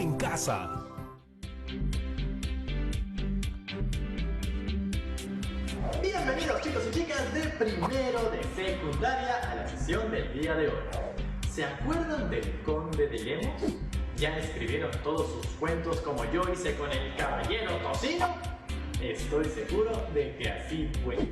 en casa. Bienvenidos chicos y chicas de primero de secundaria a la sesión del día de hoy. ¿Se acuerdan del Conde de Lemos? ¿Ya escribieron todos sus cuentos como yo hice con el Caballero Tocino? Estoy seguro de que así fue.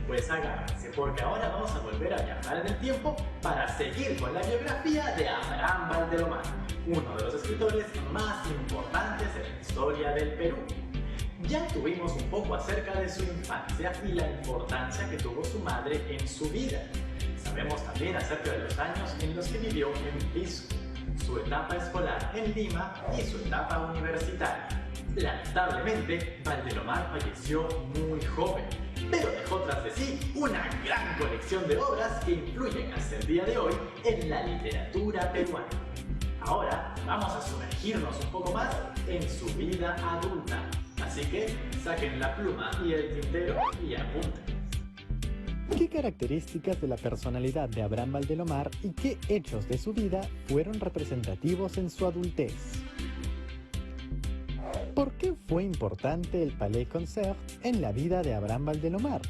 Pues agárrense, porque ahora vamos a volver a viajar en el tiempo para seguir con la biografía de Abraham Valdelomar, uno de los escritores más importantes en la historia del Perú. Ya tuvimos un poco acerca de su infancia y la importancia que tuvo su madre en su vida. Sabemos también acerca de los años en los que vivió en Pisco, su etapa escolar en Lima y su etapa universitaria. Lamentablemente, Valdelomar falleció muy joven, pero dejó tras de sí una gran colección de obras que influyen hasta el día de hoy en la literatura peruana. Ahora vamos a sumergirnos un poco más en su vida adulta, así que saquen la pluma y el tintero y apunten. ¿Qué características de la personalidad de Abraham Valdelomar y qué hechos de su vida fueron representativos en su adultez? ¿Por qué fue importante el Palais Concert en la vida de Abraham Valdelomar?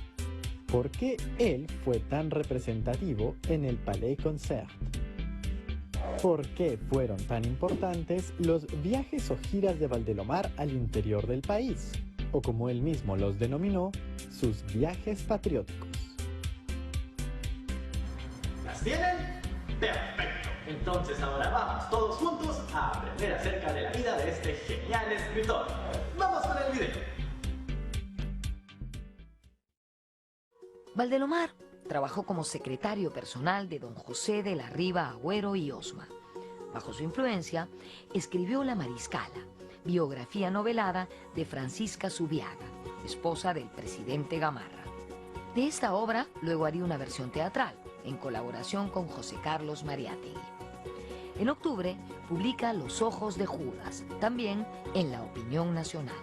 ¿Por qué él fue tan representativo en el Palais Concert? ¿Por qué fueron tan importantes los viajes o giras de Valdelomar al interior del país? O como él mismo los denominó, sus viajes patrióticos. ¿Las tienen? ¡Perfecto! Entonces ahora vamos todos juntos a aprender acerca de la vida de este genial escritor. ¡Vamos con el video! Valdelomar trabajó como secretario personal de don José de la Riva Agüero y Osma. Bajo su influencia, escribió La Mariscala, biografía novelada de Francisca Zubiaga, esposa del presidente Gamarra. De esta obra, luego haría una versión teatral, en colaboración con José Carlos Mariátegui. En octubre, publica Los Ojos de Judas, también en La Opinión Nacional.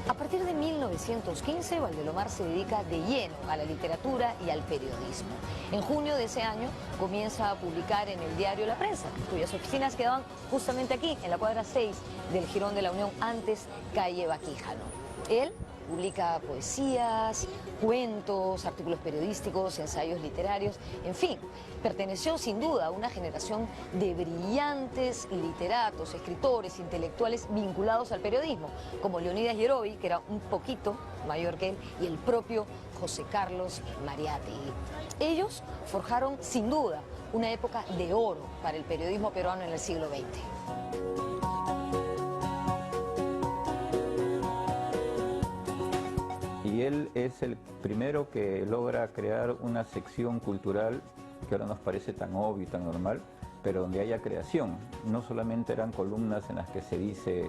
A partir de 1915, Valdelomar se dedica de lleno a la literatura y al periodismo. En junio de ese año comienza a publicar en el diario La Prensa, cuyas oficinas quedaban justamente aquí, en la cuadra 6 del Jirón de la Unión, antes calle Baquíjano. Él publica poesías, cuentos, artículos periodísticos, ensayos literarios, en fin, perteneció sin duda a una generación de brillantes literatos, escritores, intelectuales vinculados al periodismo, como Leonidas Yerovi, que era un poquito mayor que él, y el propio José Carlos Mariátegui. Ellos forjaron sin duda una época de oro para el periodismo peruano en el siglo XX. Y él es el primero que logra crear una sección cultural que ahora nos parece tan obvio y tan normal, pero donde haya creación. No solamente eran columnas en las que se dice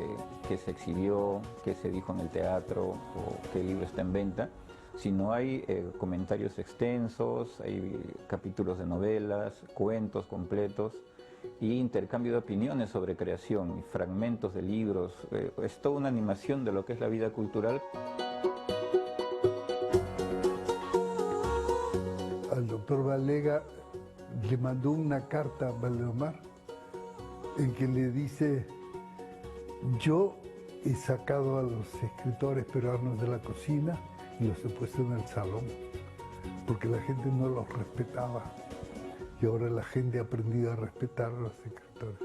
que se exhibió, que se dijo en el teatro o que el libro está en venta, sino hay comentarios extensos, hay capítulos de novelas, cuentos completos y intercambio de opiniones sobre creación y fragmentos de libros. Es toda una animación de lo que es la vida cultural. Al doctor Valega le mandó una carta a Valdelomar en que le dice: yo he sacado a los escritores peruanos de la cocina y los he puesto en el salón porque la gente no los respetaba y ahora la gente ha aprendido a respetar a los escritores.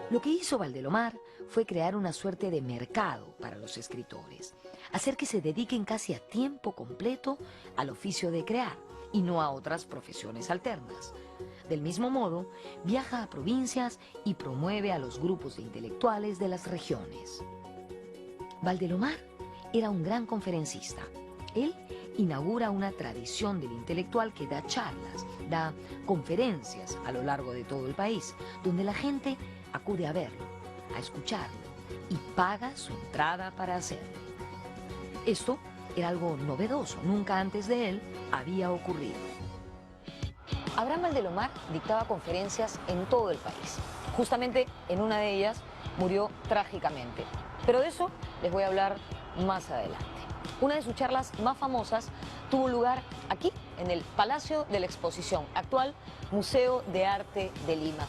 Lo que hizo Valdelomar fue crear una suerte de mercado para los escritores, hacer que se dediquen casi a tiempo completo al oficio de crear y no a otras profesiones alternas. Del mismo modo, viaja a provincias y promueve a los grupos de intelectuales de las regiones. Valdelomar era un gran conferencista. Él inaugura una tradición del intelectual que da charlas, da conferencias a lo largo de todo el país, donde la gente acude a verlo, a escucharlo y paga su entrada para hacerlo. Esto era algo novedoso, nunca antes de él había ocurrido. Abraham Valdelomar dictaba conferencias en todo el país. Justamente en una de ellas murió trágicamente. Pero de eso les voy a hablar más adelante. Una de sus charlas más famosas tuvo lugar aquí, en el Palacio de la Exposición, actual Museo de Arte de Lima.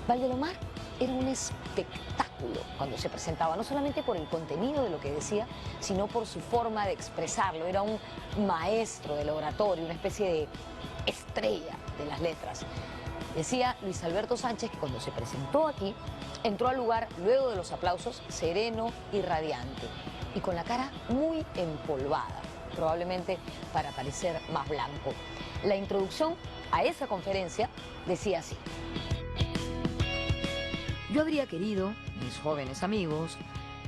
Valdelomar era un espectáculo cuando se presentaba, no solamente por el contenido de lo que decía, sino por su forma de expresarlo. Era un maestro del oratorio, una especie de estrella de las letras. Decía Luis Alberto Sánchez que cuando se presentó aquí, entró al lugar, luego de los aplausos, sereno y radiante, y con la cara muy empolvada, probablemente para parecer más blanco. La introducción a esa conferencia decía así: yo habría querido, mis jóvenes amigos,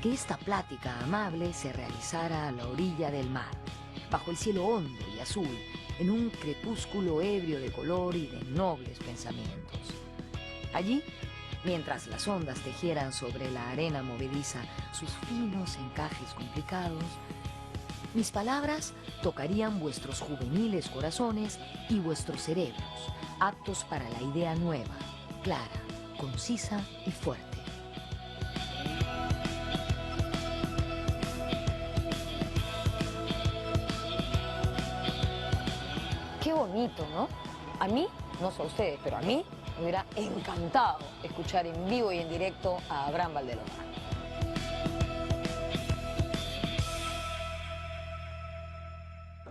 que esta plática amable se realizara a la orilla del mar, bajo el cielo hondo y azul, en un crepúsculo ebrio de color y de nobles pensamientos. Allí, mientras las ondas tejieran sobre la arena movediza sus finos encajes complicados, mis palabras tocarían vuestros juveniles corazones y vuestros cerebros, aptos para la idea nueva, clara, concisa y fuerte. Qué bonito, ¿no? A mí, no sé a ustedes, pero a mí me hubiera encantado escuchar en vivo y en directo a Abraham Valdelomar.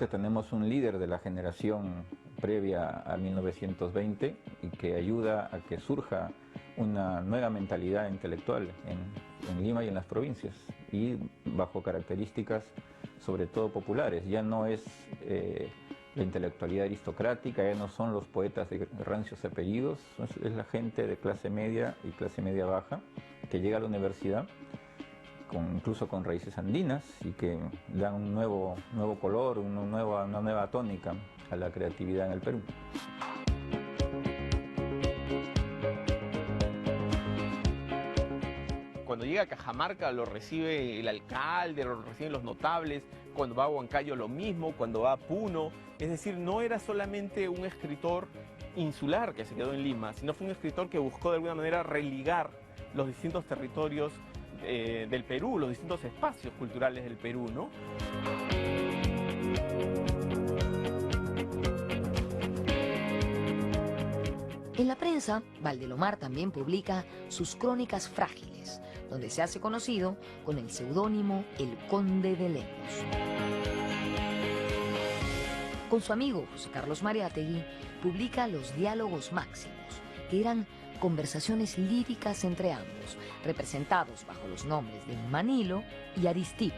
Tenemos un líder de la generación previa a 1920 y que ayuda a que surja una nueva mentalidad intelectual en Lima y en las provincias, y bajo características sobre todo populares. Ya no es la intelectualidad aristocrática, ya no son los poetas de rancios apellidos, es la gente de clase media y clase media baja que llega a la universidad, incluso con raíces andinas, y que dan un nuevo color, una nueva tónica a la creatividad en el Perú. Cuando llega a Cajamarca lo recibe el alcalde, lo reciben los notables, cuando va a Huancayo lo mismo, cuando va a Puno. Es decir, no era solamente un escritor insular que se quedó en Lima, sino fue un escritor que buscó de alguna manera religar los distintos territorios del Perú, los distintos espacios culturales del Perú, ¿no? En la prensa, Valdelomar también publica sus crónicas frágiles, donde se hace conocido con el seudónimo El Conde de Lemos. Con su amigo José Carlos Mariátegui publica Los Diálogos Máximos, que eran conversaciones líricas entre ambos, representados bajo los nombres de Manilo y Aristipo.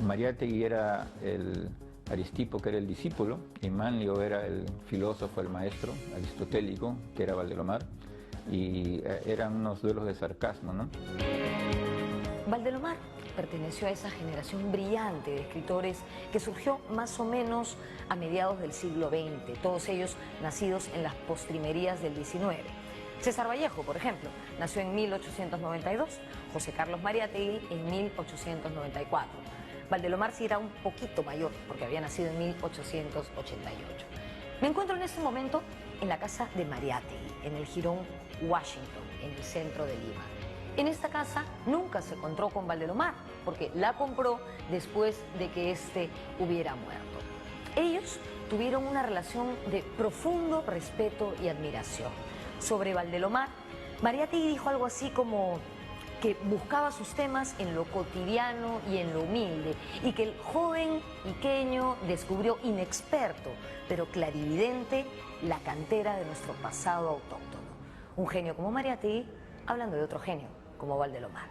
Mariátegui era el Aristipo, que era el discípulo, y Manlio era el filósofo, el maestro aristotélico, que era Valdelomar, y eran unos duelos de sarcasmo, ¿no? Valdelomar perteneció a esa generación brillante de escritores que surgió más o menos a mediados del siglo XX, todos ellos nacidos en las postrimerías del XIX. César Vallejo, por ejemplo, nació en 1892, José Carlos Mariátegui en 1894. Valdelomar sí era un poquito mayor, porque había nacido en 1888. Me encuentro en este momento en la casa de Mariátegui, en el Jirón Washington, en el centro de Lima. En esta casa nunca se encontró con Valdelomar, porque la compró después de que éste hubiera muerto. Ellos tuvieron una relación de profundo respeto y admiración. Sobre Valdelomar, Mariátegui dijo algo así como que buscaba sus temas en lo cotidiano y en lo humilde, y que el joven iqueño descubrió inexperto, pero clarividente, la cantera de nuestro pasado autóctono. Un genio como Mariátegui, hablando de otro genio, como Valdelomar.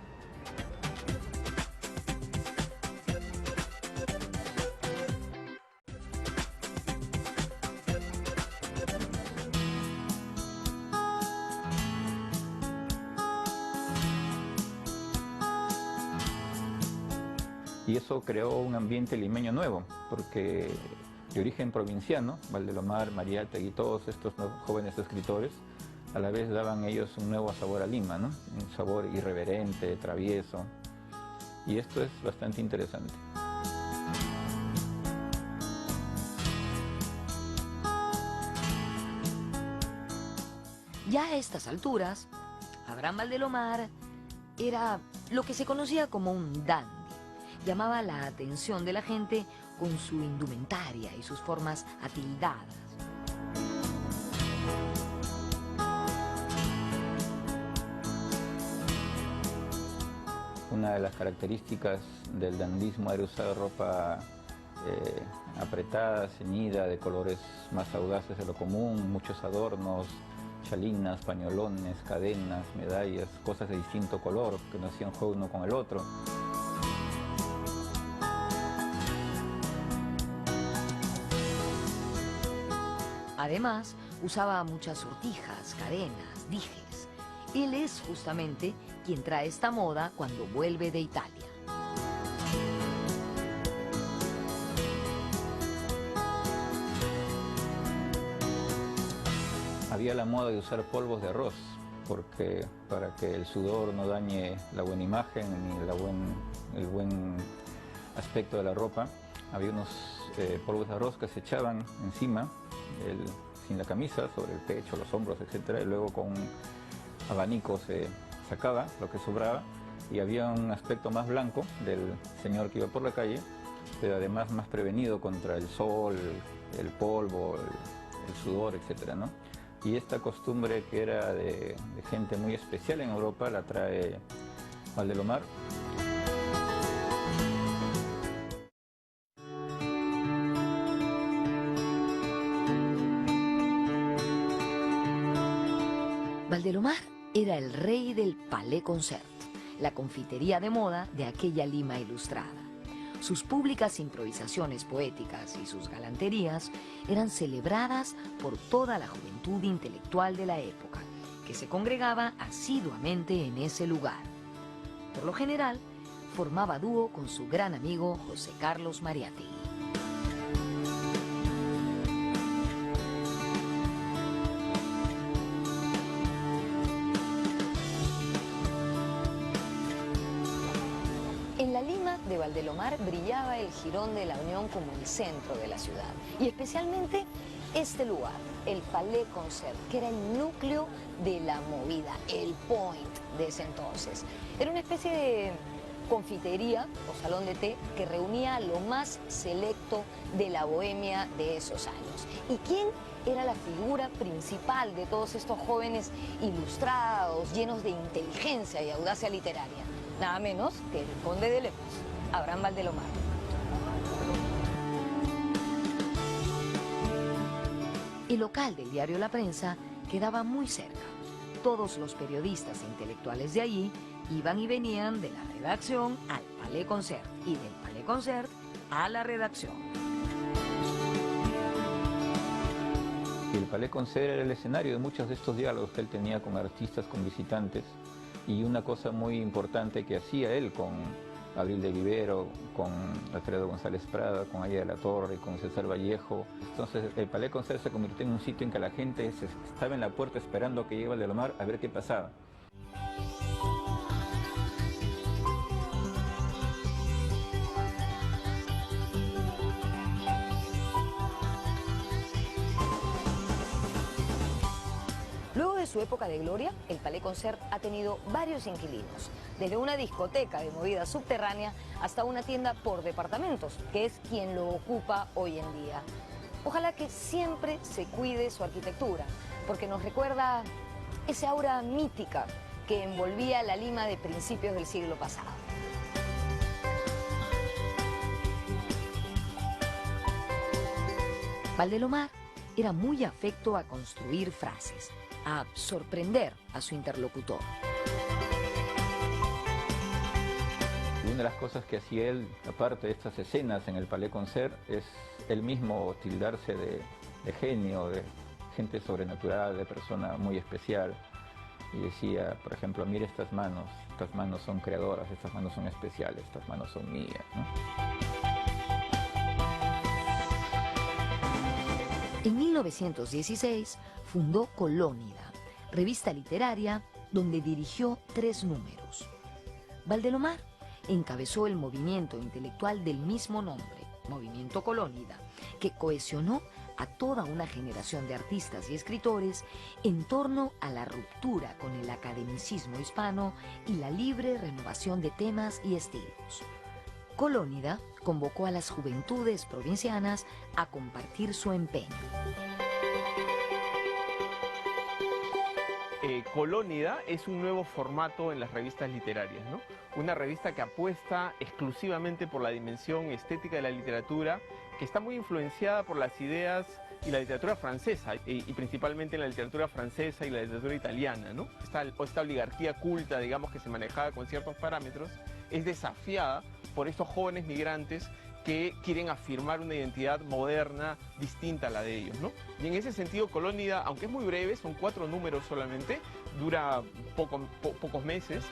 Y eso creó un ambiente limeño nuevo, porque de origen provinciano, Valdelomar, Mariátegui, todos estos jóvenes escritores, a la vez daban ellos un nuevo sabor a Lima, ¿no? Un sabor irreverente, travieso, y esto es bastante interesante. Ya a estas alturas, Abraham Valdelomar era lo que se conocía como un dandy. Llamaba la atención de la gente con su indumentaria y sus formas atildadas. Una de las características del dandismo era usar ropa apretada, ceñida, de colores más audaces de lo común, muchos adornos, chalinas, pañolones, cadenas, medallas, cosas de distinto color que no hacían juego uno con el otro. Además, usaba muchas sortijas, cadenas, dijes. Él es justamente quien trae esta moda cuando vuelve de Italia. Había la moda de usar polvos de arroz, porque para que el sudor no dañe la buena imagen ni el buen aspecto de la ropa, había unos polvos de arroz que se echaban encima, sin la camisa, sobre el pecho, los hombros, etc. Y luego con un abanico se sacaba lo que sobraba y había un aspecto más blanco del señor que iba por la calle, pero además más prevenido contra el sol, el polvo, el sudor, etc., ¿no? Y esta costumbre, que era de gente muy especial en Europa, la trae Valdelomar. Valdelomar era el rey del Palais Concert, la confitería de moda de aquella Lima ilustrada. Sus públicas improvisaciones poéticas y sus galanterías eran celebradas por toda la juventud intelectual de la época, que se congregaba asiduamente en ese lugar. Por lo general, formaba dúo con su gran amigo José Carlos Mariátegui. En la Lima de Valdelomar brillaba el Jirón de la Unión como el centro de la ciudad, y especialmente este lugar, el Palais Concert, que era el núcleo de la movida, el point de ese entonces. Era una especie de confitería o salón de té que reunía a lo más selecto de la bohemia de esos años. ¿Y quién era la figura principal de todos estos jóvenes ilustrados, llenos de inteligencia y audacia literaria? Nada menos que el conde de Lemos, Abraham Valdelomar. El local del diario La Prensa quedaba muy cerca. Todos los periodistas e intelectuales de allí iban y venían de la redacción al Palais Concert y del Palais Concert a la redacción. Y el Palais Concert era el escenario de muchos de estos diálogos que él tenía con artistas, con visitantes. Y una cosa muy importante que hacía él con Abril de Vivero, con Alfredo González Prada, con Aya de la Torre, con César Vallejo. Entonces el Palais Concert se convirtió en un sitio en que la gente estaba en la puerta esperando que llegue Valdelomar a ver qué pasaba. Luego de su época de gloria, el Palais Concert ha tenido varios inquilinos, desde una discoteca de movida subterránea hasta una tienda por departamentos, que es quien lo ocupa hoy en día. Ojalá que siempre se cuide su arquitectura, porque nos recuerda esa aura mítica que envolvía la Lima de principios del siglo pasado. Valdelomar era muy afecto a construir frases, a sorprender a su interlocutor. Y una de las cosas que hacía él, aparte de estas escenas en el Palais Concert, es él mismo tildarse de genio, de gente sobrenatural, de persona muy especial. Y decía, por ejemplo, mire estas manos son creadoras, estas manos son especiales, estas manos son mías, ¿no? En 1916 fundó Colónida, revista literaria donde dirigió 3 números. Valdelomar encabezó el movimiento intelectual del mismo nombre, Movimiento Colónida, que cohesionó a toda una generación de artistas y escritores en torno a la ruptura con el academicismo hispano y la libre renovación de temas y estilos. Colónida convocó a las juventudes provincianas a compartir su empeño. Colónida es un nuevo formato en las revistas literarias, ¿no? Una revista que apuesta exclusivamente por la dimensión estética de la literatura, que está muy influenciada por las ideas y la literatura francesa, y principalmente en la literatura francesa y la literatura italiana, ¿no? Esta oligarquía culta, digamos, que se manejaba con ciertos parámetros, es desafiada por estos jóvenes migrantes que quieren afirmar una identidad moderna distinta a la de ellos, ¿no? Y en ese sentido, Colónida, aunque es muy breve, son 4 números solamente, dura pocos meses.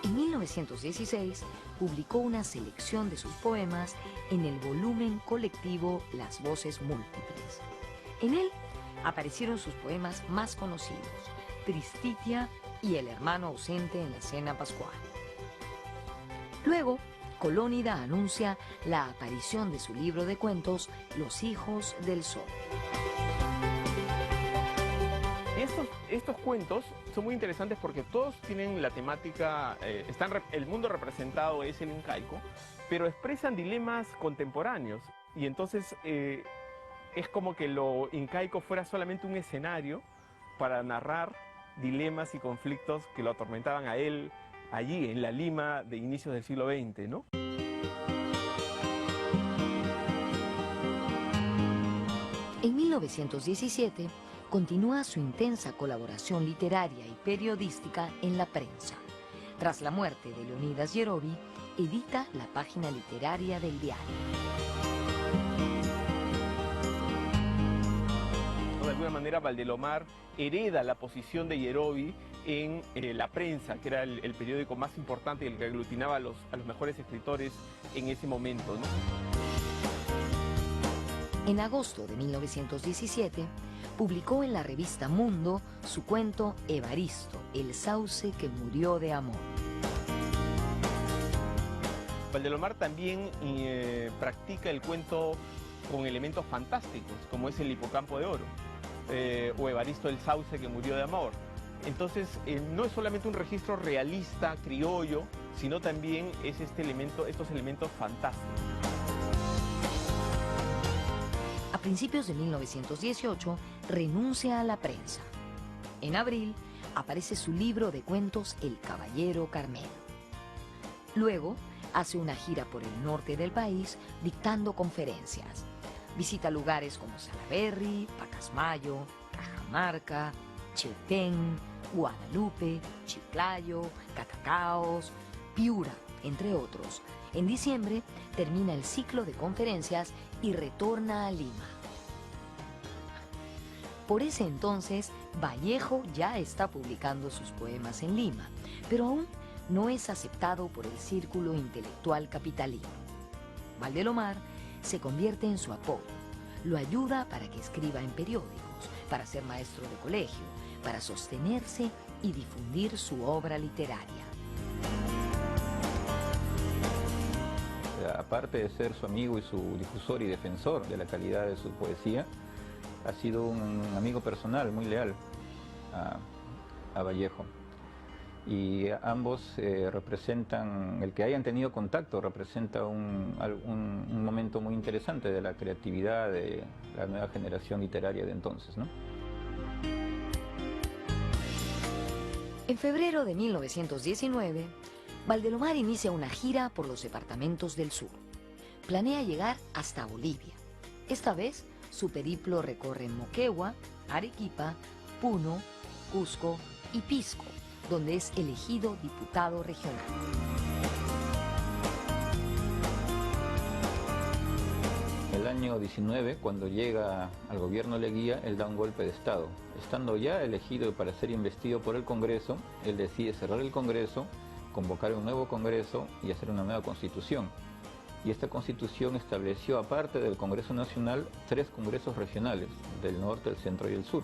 En 1916 publicó una selección de sus poemas en el volumen colectivo Las Voces Múltiples. En él aparecieron sus poemas más conocidos, Tristitia y El hermano ausente en la cena pascual. Luego, Colónida anuncia la aparición de su libro de cuentos Los hijos del sol. Estos cuentos son muy interesantes porque todos tienen la temática, el mundo representado es el incaico, pero expresan dilemas contemporáneos. Y entonces es como que lo incaico fuera solamente un escenario para narrar dilemas y conflictos que lo atormentaban a él allí, en la Lima de inicios del siglo XX, ¿no? En 1917 continúa su intensa colaboración literaria y periodística en la prensa. Tras la muerte de Leonidas Yerovi, edita la página literaria del diario. De alguna manera, Valdelomar hereda la posición de Yerovi en la prensa, que era el periódico más importante y el que aglutinaba a los mejores escritores en ese momento, ¿no? En agosto de 1917, publicó en la revista Mundo su cuento Evaristo, el sauce que murió de amor. Valdelomar también practica el cuento con elementos fantásticos, como es el hipocampo de oro, o Evaristo, el sauce que murió de amor. Entonces, no es solamente un registro realista, criollo, sino también es estos elementos fantásticos. A principios de 1918, renuncia a la prensa. En abril, aparece su libro de cuentos El Caballero Carmelo. Luego, hace una gira por el norte del país, dictando conferencias. Visita lugares como Salaberry, Pacasmayo, Cajamarca, Chetén, Guadalupe, Chiclayo, Catacaos, Piura, entre otros. En diciembre termina el ciclo de conferencias y retorna a Lima. Por ese entonces, Vallejo ya está publicando sus poemas en Lima, pero aún no es aceptado por el círculo intelectual capitalino. Valdelomar se convierte en su apoyo, lo ayuda para que escriba en periódicos, para ser maestro de colegio, para sostenerse y difundir su obra literaria. Aparte de ser su amigo y su difusor y defensor de la calidad de su poesía, ha sido un amigo personal muy leal a Vallejo. Y ambos representan, el que hayan tenido contacto representa un momento muy interesante de la creatividad de la nueva generación literaria de entonces, ¿no? En febrero de 1919, Valdelomar inicia una gira por los departamentos del sur. Planea llegar hasta Bolivia. Esta vez, su periplo recorre Moquegua, Arequipa, Puno, Cusco y Pisco, donde es elegido diputado regional. El año 19, cuando llega al gobierno Leguía, él da un golpe de Estado. Estando ya elegido para ser investido por el Congreso, él decide cerrar el Congreso, convocar un nuevo Congreso y hacer una nueva Constitución. Y esta Constitución estableció, aparte del Congreso Nacional, 3 congresos regionales, del norte, el centro y el sur.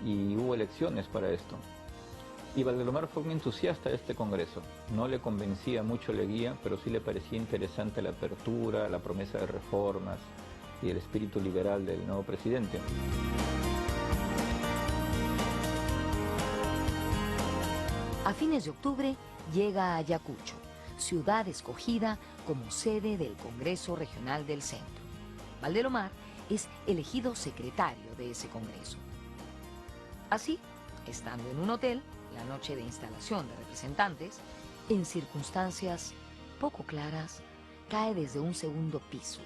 Y hubo elecciones para esto. Y Valdelomar fue un entusiasta de este congreso. No le convencía mucho Leguía, pero sí le parecía interesante la apertura, la promesa de reformas y el espíritu liberal del nuevo presidente. A fines de octubre llega a Ayacucho, ciudad escogida como sede del Congreso Regional del Centro. Valdelomar es elegido secretario de ese congreso. Así, estando en un hotel, la noche de instalación de representantes, en circunstancias poco claras, cae desde un segundo piso.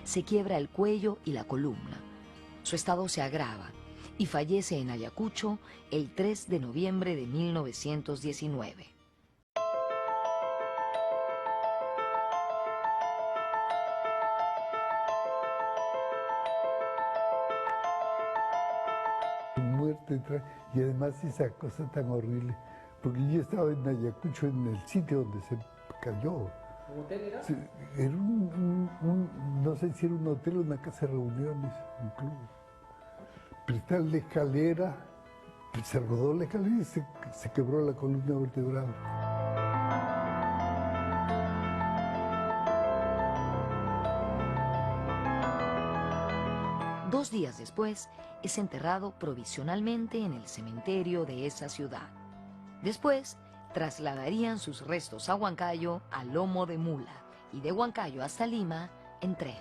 Se quiebra el cuello y la columna. Su estado se agrava y fallece en Ayacucho el 3 de noviembre de 1919. Muerte y además esa cosa tan horrible, porque yo estaba en Ayacucho, en el sitio donde se cayó. ¿Un hotel era? Sí, era no sé si era un hotel o una casa de reuniones, un club. Pero está la escalera, se rodó la escalera y se quebró la columna vertebral. Dos días después, es enterrado provisionalmente en el cementerio de esa ciudad. Después, trasladarían sus restos a Huancayo a lomo de mula y de Huancayo hasta Lima en tren.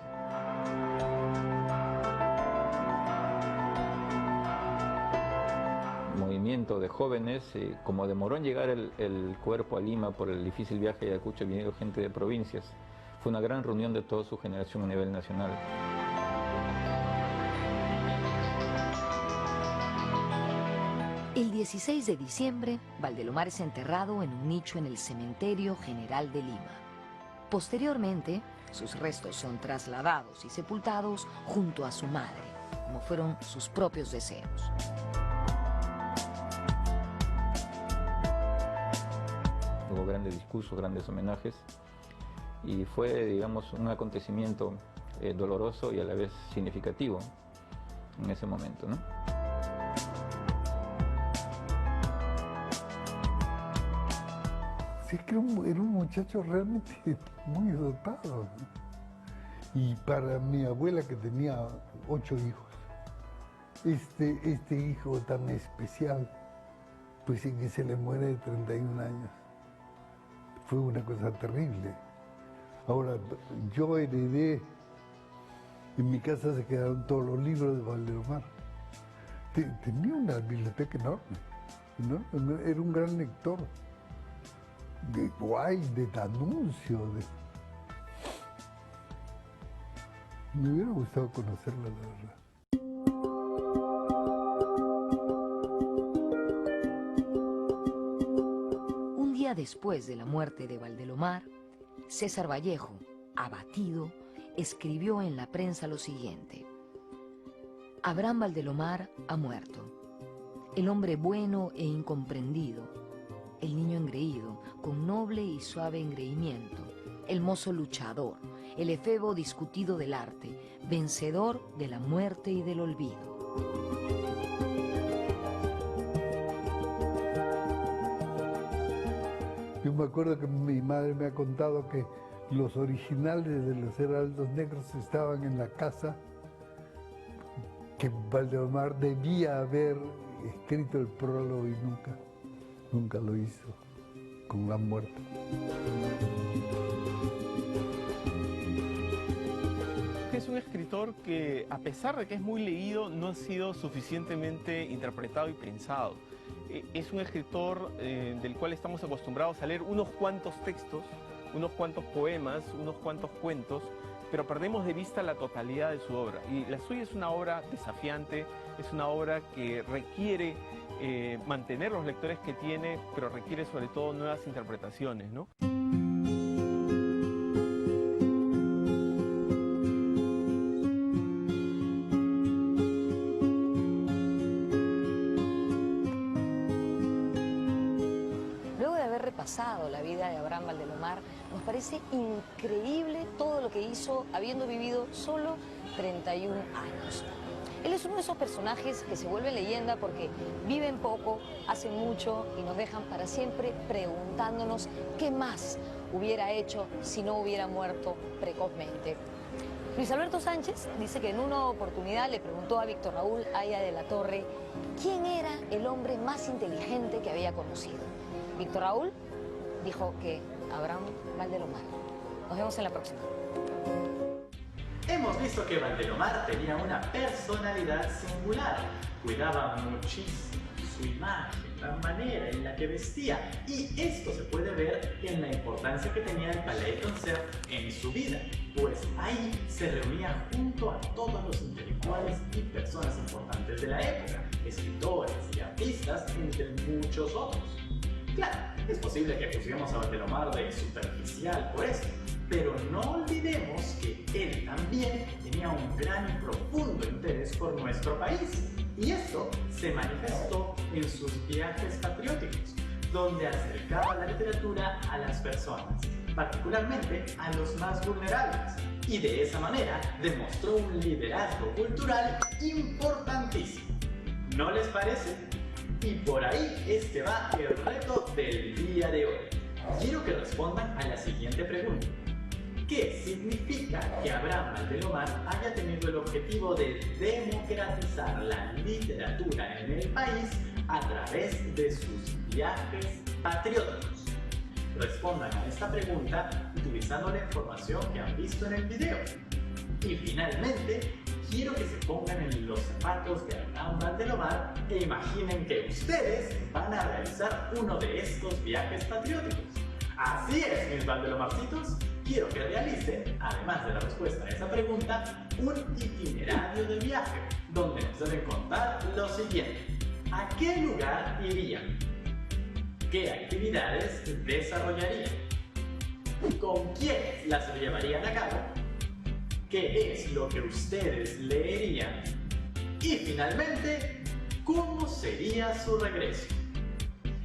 Movimiento de jóvenes, como demoró en llegar el cuerpo a Lima por el difícil viaje de Ayacucho, vinieron gente de provincias. Fue una gran reunión de toda su generación a nivel nacional. El 16 de diciembre, Valdelomar es enterrado en un nicho en el Cementerio General de Lima. Posteriormente, sus restos son trasladados y sepultados junto a su madre, como fueron sus propios deseos. Hubo grandes discursos, grandes homenajes y fue, digamos, un acontecimiento doloroso y a la vez significativo en ese momento, ¿no? Sí, que era un muchacho realmente muy dotado, ¿no? Y para mi abuela, que tenía 8 hijos, este hijo tan especial, pues en que se le muere de 31 años. Fue una cosa terrible. Ahora, yo heredé, en mi casa se quedaron todos los libros de Valdelomar. Tenía una biblioteca enorme, ¿no? Era un gran lector. De Wilde, de D'Annunzio. Me hubiera gustado conocerla, la verdad. Un día después de la muerte de Valdelomar, César Vallejo, abatido, escribió en la prensa lo siguiente: Abraham Valdelomar ha muerto, el hombre bueno e incomprendido, el niño engreído, con noble y suave engreimiento, el mozo luchador, el efebo discutido del arte, vencedor de la muerte y del olvido. Yo me acuerdo que mi madre me ha contado que los originales de los Heraldos Negros estaban en la casa, que Valdelomar debía haber escrito el prólogo y nunca lo hizo, con la muerte. Es un escritor que, a pesar de que es muy leído, no ha sido suficientemente interpretado y pensado. Es un escritor del cual estamos acostumbrados a leer unos cuantos textos, unos cuantos poemas, unos cuantos cuentos, pero perdemos de vista la totalidad de su obra. Y la suya es una obra desafiante, es una obra que requiere mantener los lectores que tiene, pero requiere sobre todo nuevas interpretaciones, ¿no? Luego de haber repasado la vida de Abraham Valdelomar, nos parece increíble todo lo que hizo habiendo vivido solo 31 años. Él es uno de esos personajes que se vuelven leyenda porque viven poco, hacen mucho y nos dejan para siempre preguntándonos qué más hubiera hecho si no hubiera muerto precozmente. Luis Alberto Sánchez dice que en una oportunidad le preguntó a Víctor Raúl Haya de la Torre quién era el hombre más inteligente que había conocido. Víctor Raúl dijo que Abraham Valdelomar. Nos vemos en la próxima. Hemos visto que Valdelomar tenía una personalidad singular, cuidaba muchísimo su imagen, la manera en la que vestía, y esto se puede ver en la importancia que tenía el Palais Concert en su vida, pues ahí se reunía junto a todos los intelectuales y personas importantes de la época, escritores y artistas, entre muchos otros. Claro, es posible que juzguemos a Valdelomar de superficial por esto, pero no olvidemos que él también tenía un gran y profundo interés por nuestro país. Y esto se manifestó en sus viajes patrióticos, donde acercaba la literatura a las personas, particularmente a los más vulnerables. Y de esa manera demostró un liderazgo cultural importantísimo. ¿No les parece? Y por ahí es que va el reto del día de hoy. Quiero que respondan a la siguiente pregunta. ¿Qué significa que Abraham Valdelomar haya tenido el objetivo de democratizar la literatura en el país a través de sus viajes patrióticos? Respondan a esta pregunta utilizando la información que han visto en el video. Y finalmente, quiero que se pongan en los zapatos de Abraham Valdelomar e imaginen que ustedes van a realizar uno de estos viajes patrióticos. Así es, mis Valdelomarcitos. Quiero que realicen, además de la respuesta a esa pregunta, un itinerario de viaje, donde nos deben contar lo siguiente. ¿A qué lugar irían? ¿Qué actividades desarrollarían? ¿Con quiénes las llevarían a cabo? ¿Qué es lo que ustedes leerían? Y finalmente, ¿cómo sería su regreso?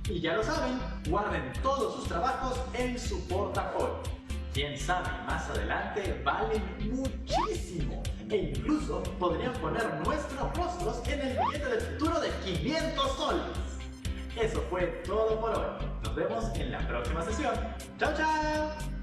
Y ya lo saben, guarden todos sus trabajos en su portafolio. Quién sabe, más adelante valen muchísimo e incluso podrían poner nuestros rostros en el billete del futuro de 500 soles. Eso fue todo por hoy. Nos vemos en la próxima sesión. ¡Chao, chao!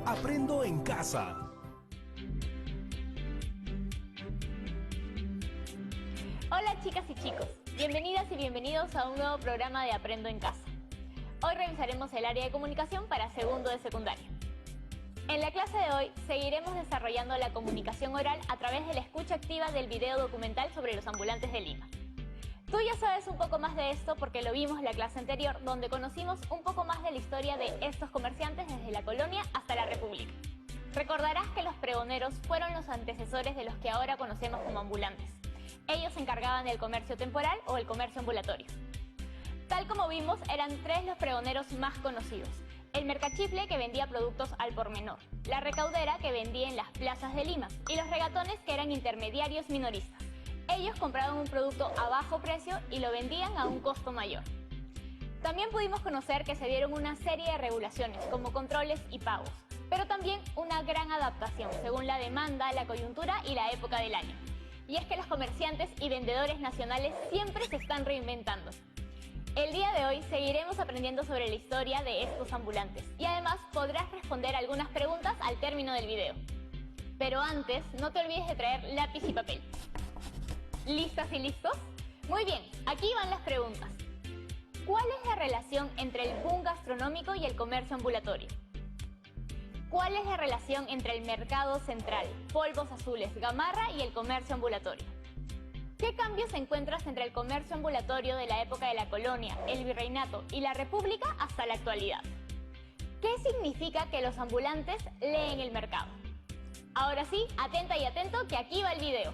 Aprendo en casa. Hola chicas y chicos, bienvenidas y bienvenidos a un nuevo programa de Aprendo en Casa. Hoy revisaremos el área de comunicación para segundo de secundaria. En la clase de hoy seguiremos desarrollando la comunicación oral a través de la escucha activa del video documental sobre los ambulantes de Lima. Tú ya sabes un poco más de esto porque lo vimos en la clase anterior, donde conocimos un poco más de la historia de estos comerciantes desde la colonia hasta la República. Recordarás que los pregoneros fueron los antecesores de los que ahora conocemos como ambulantes. Ellos se encargaban del comercio temporal o el comercio ambulatorio. Tal como vimos, eran tres los pregoneros más conocidos. El mercachifle, que vendía productos al por menor, la recaudera, que vendía en las plazas de Lima, y los regatones, que eran intermediarios minoristas. Ellos compraban un producto a bajo precio y lo vendían a un costo mayor. También pudimos conocer que se dieron una serie de regulaciones, como controles y pagos, pero también una gran adaptación según la demanda, la coyuntura y la época del año. Y es que los comerciantes y vendedores nacionales siempre se están reinventando. El día de hoy seguiremos aprendiendo sobre la historia de estos ambulantes y además podrás responder algunas preguntas al término del video. Pero antes, no te olvides de traer lápiz y papel. ¿Listas y listos? Muy bien, aquí van las preguntas. ¿Cuál es la relación entre el boom gastronómico y el comercio ambulatorio? ¿Cuál es la relación entre el mercado central, polvos azules, gamarra y el comercio ambulatorio? ¿Qué cambios encuentras entre el comercio ambulatorio de la época de la colonia, el virreinato y la república hasta la actualidad? ¿Qué significa que los ambulantes leen el mercado? Ahora sí, atenta y atento que aquí va el video.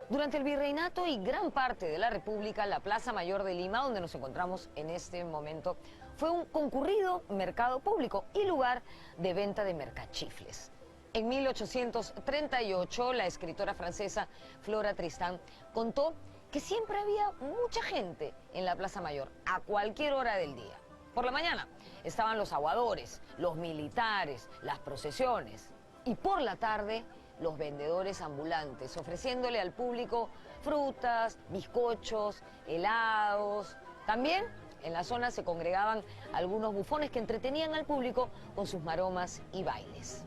Durante el virreinato y gran parte de la República, la Plaza Mayor de Lima, donde nos encontramos en este momento, fue un concurrido mercado público y lugar de venta de mercachifles. En 1838, la escritora francesa Flora Tristán contó que siempre había mucha gente en la Plaza Mayor, a cualquier hora del día. Por la mañana estaban los aguadores, los militares, las procesiones, y por la tarde los vendedores ambulantes, ofreciéndole al público frutas, bizcochos, helados. También en la zona se congregaban algunos bufones que entretenían al público con sus maromas y bailes.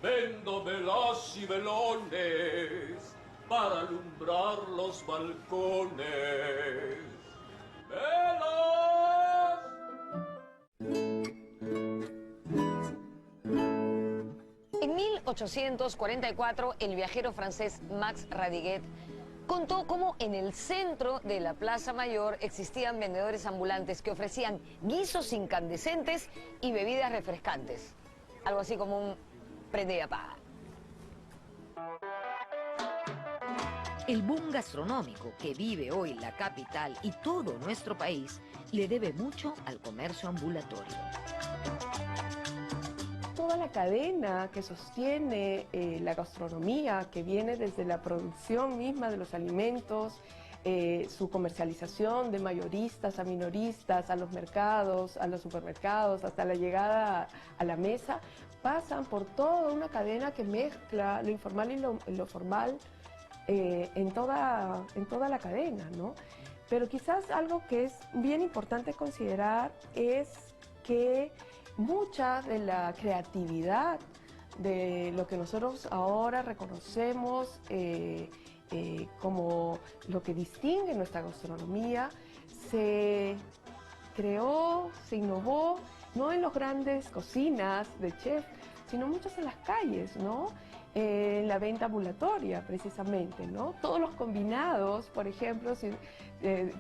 Vendo velas y velones para alumbrar los balcones. ¡Velas! En 1844, el viajero francés Max Radiguet contó cómo en el centro de la Plaza Mayor existían vendedores ambulantes que ofrecían guisos incandescentes y bebidas refrescantes. Algo así como un prende y apaga. El boom gastronómico que vive hoy la capital y todo nuestro país le debe mucho al comercio ambulatorio. Toda la cadena que sostiene la gastronomía, que viene desde la producción misma de los alimentos, su comercialización de mayoristas a minoristas, a los mercados, a los supermercados, hasta la llegada a la mesa, pasan por toda una cadena que mezcla lo informal y lo formal en toda la cadena, ¿no? Pero quizás algo que es bien importante considerar es que mucha de la creatividad de lo que nosotros ahora reconocemos como lo que distingue nuestra gastronomía se creó, se innovó, no en las grandes cocinas de chef, sino muchas en las calles, ¿no? En la venta ambulatoria, precisamente, ¿no? Todos los combinados, por ejemplo, si,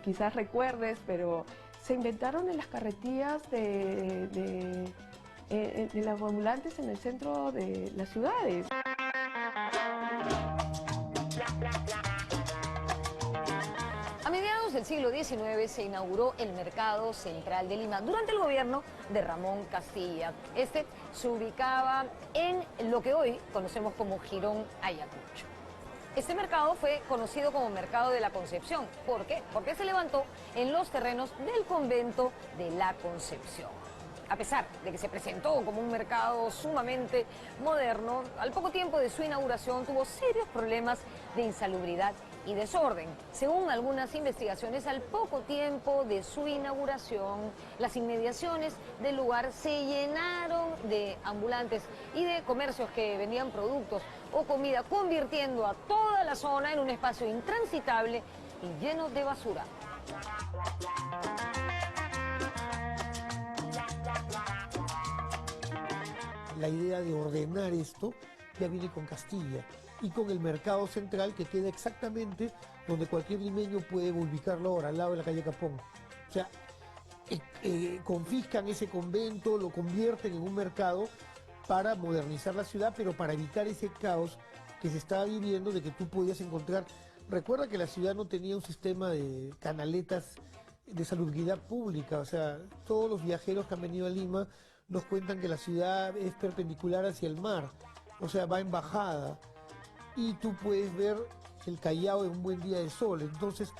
quizás recuerdes, pero se inventaron en las carretillas de los ambulantes en el centro de las ciudades. A mediados del siglo XIX se inauguró el Mercado Central de Lima durante el gobierno de Ramón Castilla. Este se ubicaba en lo que hoy conocemos como Jirón Ayacucho. Este mercado fue conocido como Mercado de la Concepción. ¿Por qué? Porque se levantó en los terrenos del convento de la Concepción. A pesar de que se presentó como un mercado sumamente moderno, al poco tiempo de su inauguración tuvo serios problemas de insalubridad y desorden. Según algunas investigaciones, al poco tiempo de su inauguración, las inmediaciones del lugar se llenaron de ambulantes y de comercios que vendían productos o comida, convirtiendo a toda la zona en un espacio intransitable y lleno de basura. La idea de ordenar esto ya viene con Castilla y con el mercado central que queda exactamente donde cualquier limeño puede ubicarlo ahora, al lado de la calle Capón. O sea, confiscan ese convento, lo convierten en un mercado para modernizar la ciudad, pero para evitar ese caos que se estaba viviendo de que tú podías encontrar. Recuerda que la ciudad no tenía un sistema de canaletas de salubridad pública, o sea, todos los viajeros que han venido a Lima nos cuentan que la ciudad es perpendicular hacia el mar, o sea, va en bajada, y tú puedes ver el Callao en un buen día de sol. Entonces,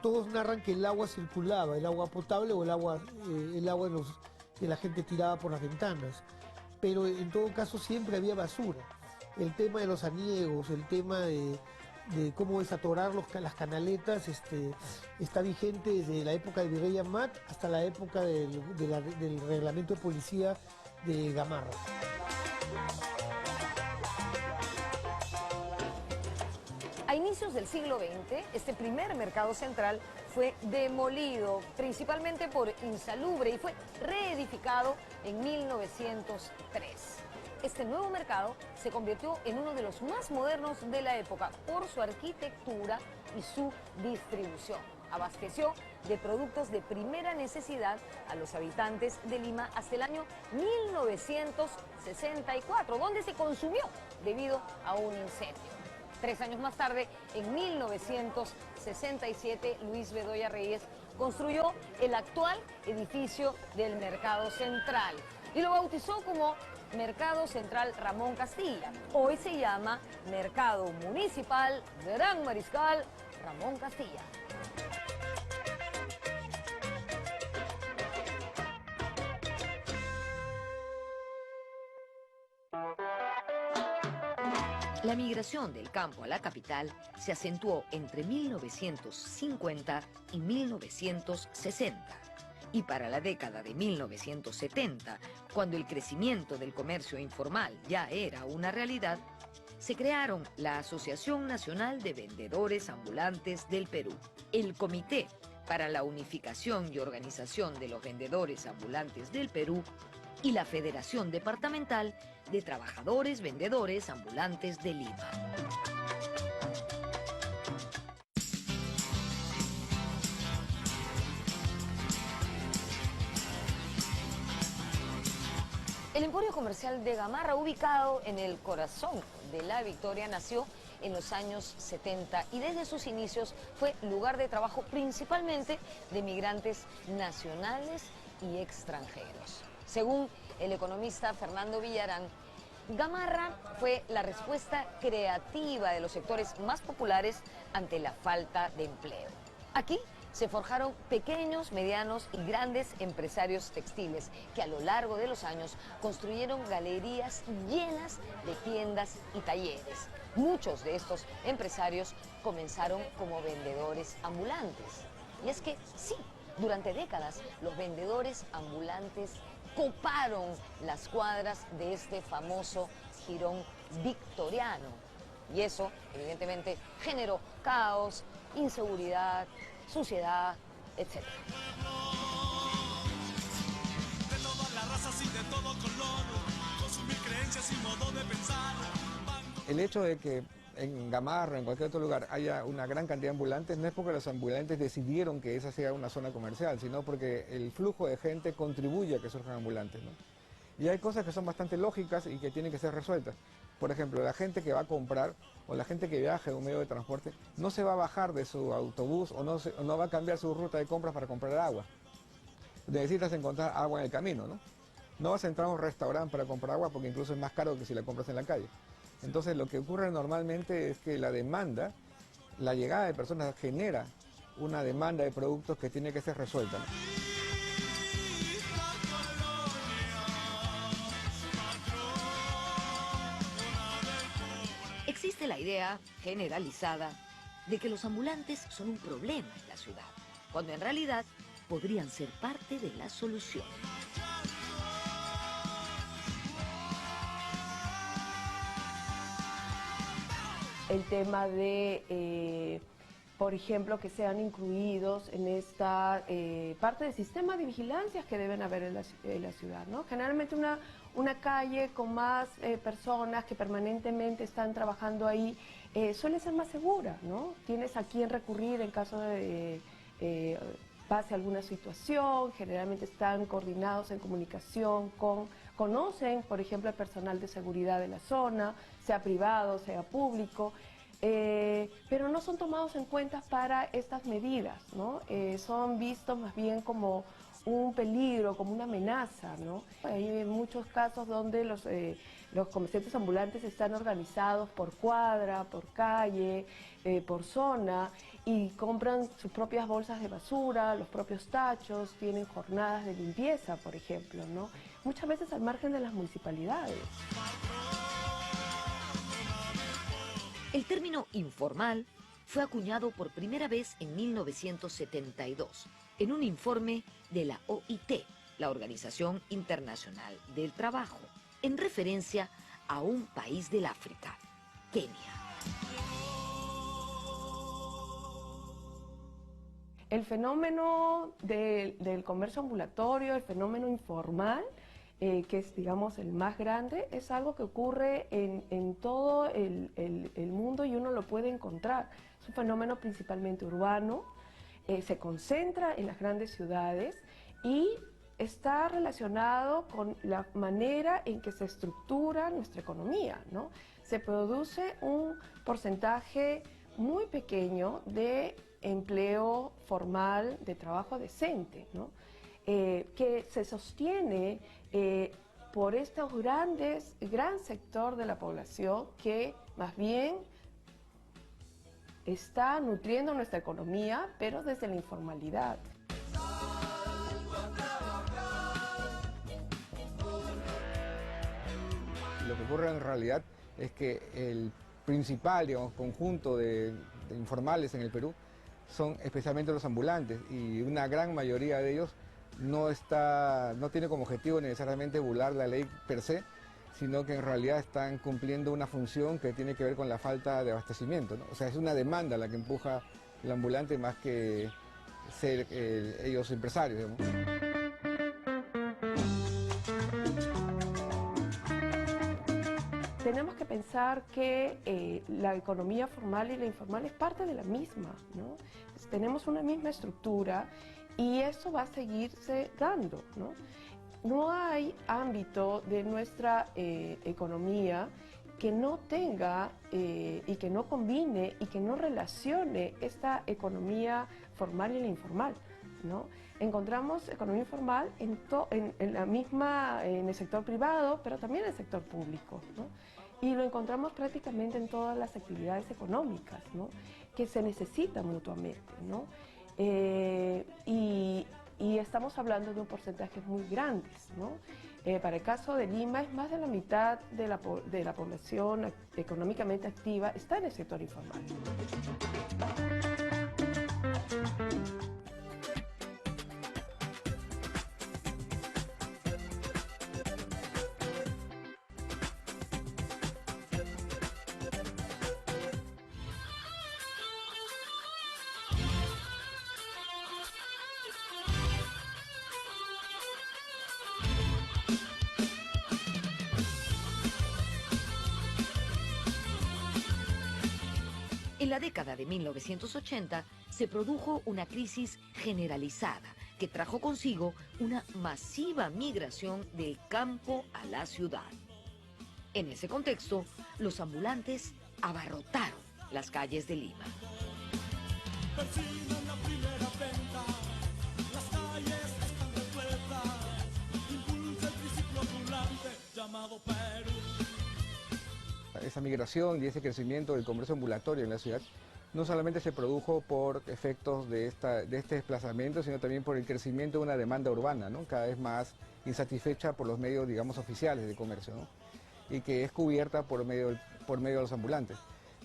todos narran que el agua circulaba, el agua potable o el agua que la gente tiraba por las ventanas. Pero en todo caso siempre había basura. El tema de los aniegos, el tema de cómo desatorar las canaletas, está vigente desde la época de Virrey Amat hasta la época del reglamento de policía de Gamarra. A inicios del siglo XX, este primer mercado central fue demolido, principalmente por insalubre, y fue reedificado en 1903. Este nuevo mercado se convirtió en uno de los más modernos de la época por su arquitectura y su distribución. abasteció de productos de primera necesidad a los habitantes de Lima hasta el año 1964, donde se consumió debido a un incendio. 3 años más tarde, en 1967, Luis Bedoya Reyes construyó el actual edificio del Mercado Central y lo bautizó como Mercado Central Ramón Castilla. Hoy se llama Mercado Municipal Gran Mariscal Ramón Castilla. La migración del campo a la capital se acentuó entre 1950 y 1960. Y para la década de 1970, cuando el crecimiento del comercio informal ya era una realidad, se crearon la Asociación Nacional de Vendedores Ambulantes del Perú, el Comité para la Unificación y Organización de los Vendedores Ambulantes del Perú y la Federación Departamental de Trabajadores Vendedores Ambulantes de Lima. El emporio comercial de Gamarra, ubicado en el corazón de La Victoria, nació en los años 70 y desde sus inicios fue lugar de trabajo principalmente de migrantes nacionales y extranjeros. Según el economista Fernando Villarán, Gamarra fue la respuesta creativa de los sectores más populares ante la falta de empleo. Aquí se forjaron pequeños, medianos y grandes empresarios textiles que a lo largo de los años construyeron galerías llenas de tiendas y talleres. Muchos de estos empresarios comenzaron como vendedores ambulantes. Y es que sí, durante décadas los vendedores ambulantes coparon las cuadras de este famoso jirón victoriano. Y eso, evidentemente, generó caos, inseguridad, suciedad, etc. De todas las razas y de todo color, consumir creencias y modo de pensar. El hecho de que en Gamarra, en cualquier otro lugar, haya una gran cantidad de ambulantes, no es porque los ambulantes decidieron que esa sea una zona comercial, sino porque el flujo de gente contribuye a que surjan ambulantes, ¿no? Y hay cosas que son bastante lógicas y que tienen que ser resueltas. Por ejemplo, la gente que va a comprar o la gente que viaja en un medio de transporte no se va a bajar de su autobús o no va a cambiar su ruta de compras para comprar agua. Necesitas encontrar agua en el camino, ¿no? No vas a entrar a un restaurante para comprar agua porque incluso es más caro que si la compras en la calle. Entonces lo que ocurre normalmente es que la demanda, la llegada de personas genera una demanda de productos que tiene que ser resuelta, ¿no? Existe la idea generalizada de que los ambulantes son un problema en la ciudad, cuando en realidad podrían ser parte de la solución. El tema de, por ejemplo, que sean incluidos en esta parte del sistema de vigilancias que deben haber en la ciudad, ¿no? Generalmente una calle con más personas que permanentemente están trabajando ahí suele ser más segura, ¿no? Tienes a quién recurrir en caso de pase alguna situación, generalmente están coordinados en comunicación conocen, por ejemplo, el personal de seguridad de la zona, sea privado, sea público, pero no son tomados en cuenta para estas medidas, ¿no? Son vistos más bien como un peligro, como una amenaza, ¿no? Hay muchos casos donde los comerciantes ambulantes están organizados por cuadra, por calle, por zona, y compran sus propias bolsas de basura, los propios tachos, tienen jornadas de limpieza, por ejemplo, ¿no? Muchas veces al margen de las municipalidades. El término informal fue acuñado por primera vez en 1972 en un informe de la OIT, la Organización Internacional del Trabajo, en referencia a un país del África, Kenia. El fenómeno del comercio ambulatorio, el fenómeno informal, que es, digamos, el más grande, es algo que ocurre en todo el mundo y uno lo puede encontrar. Es un fenómeno principalmente urbano, se concentra en las grandes ciudades y está relacionado con la manera en que se estructura nuestra economía, ¿no? Se produce un porcentaje muy pequeño de empleo formal, de trabajo decente, ¿no? Que se sostiene por estos gran sector de la población que más bien está nutriendo nuestra economía, pero desde la informalidad. Lo que ocurre en realidad es que el principal, digamos, conjunto de informales en el Perú son especialmente los ambulantes, y una gran mayoría de ellos no tiene como objetivo necesariamente burlar la ley per se, sino que en realidad están cumpliendo una función que tiene que ver con la falta de abastecimiento, ¿no? O sea, es una demanda la que empuja el ambulante más que ser ellos empresarios, digamos. Tenemos que pensar que la economía formal y la informal es parte de la misma, ¿no? Pues tenemos una misma estructura y eso va a seguirse dando, ¿no? No hay ámbito de nuestra economía que no tenga y que no combine y que no relacione esta economía formal y la informal, ¿no? Encontramos economía informal en el sector privado, pero también en el sector público, ¿no? Y lo encontramos prácticamente en todas las actividades económicas, ¿no? Que se necesitan mutuamente, ¿no? Y estamos hablando de un porcentaje muy grandes, ¿no? Para el caso de Lima, es más de la mitad de la población económicamente activa está en el sector informal. En la década de 1980 se produjo una crisis generalizada que trajo consigo una masiva migración del campo a la ciudad. En ese contexto, los ambulantes abarrotaron las calles de Lima. Persiguen la primera venta, las calles están repletas, impulsa el triciclo ambulante llamado Perú. Esa migración y ese crecimiento del comercio ambulatorio en la ciudad no solamente se produjo por efectos de este desplazamiento, sino también por el crecimiento de una demanda urbana, ¿no? Cada vez más insatisfecha por los medios, digamos, oficiales de comercio, ¿no? Y que es cubierta por medio de los ambulantes.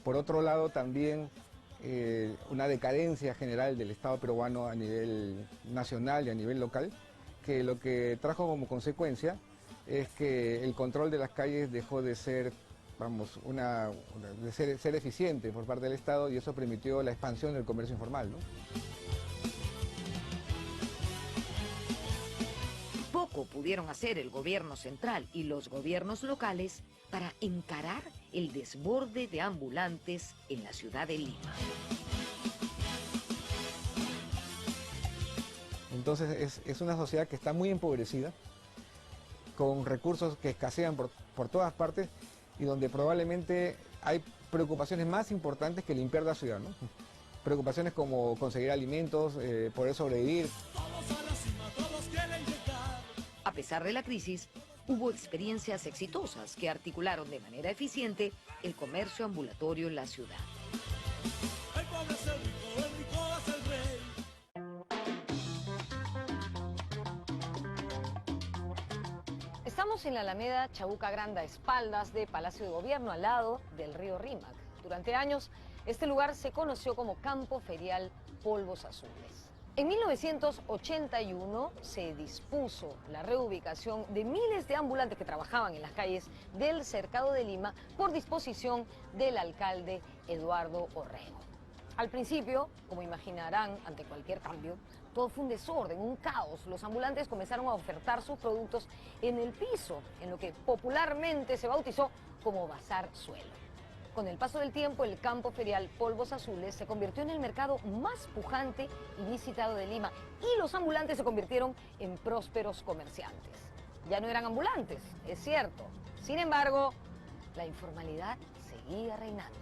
Por otro lado, también una decadencia general del Estado peruano a nivel nacional y a nivel local, que lo que trajo como consecuencia es que el control de las calles dejó de ser, vamos, de ser eficiente por parte del Estado, y eso permitió la expansión del comercio informal, ¿no? Poco pudieron hacer el gobierno central y los gobiernos locales para encarar el desborde de ambulantes en la ciudad de Lima. Entonces es una sociedad que está muy empobrecida, con recursos que escasean por todas partes, y donde probablemente hay preocupaciones más importantes que limpiar la ciudad, ¿no? Preocupaciones como conseguir alimentos, poder sobrevivir. A pesar de la crisis, hubo experiencias exitosas que articularon de manera eficiente el comercio ambulatorio en la ciudad. El pobre es el rico es el rey. Estamos en la Alameda Chabuca Grande, a espaldas de Palacio de Gobierno, al lado del río Rímac. Durante años, este lugar se conoció como Campo Ferial Polvos Azules. En 1981 se dispuso la reubicación de miles de ambulantes que trabajaban en las calles del Cercado de Lima por disposición del alcalde Eduardo Orrego. Al principio, como imaginarán, ante cualquier cambio, todo fue un desorden, un caos. Los ambulantes comenzaron a ofertar sus productos en el piso, en lo que popularmente se bautizó como bazar suelo. Con el paso del tiempo, el campo ferial Polvos Azules se convirtió en el mercado más pujante y visitado de Lima, y los ambulantes se convirtieron en prósperos comerciantes. Ya no eran ambulantes, es cierto. Sin embargo, la informalidad seguía reinando.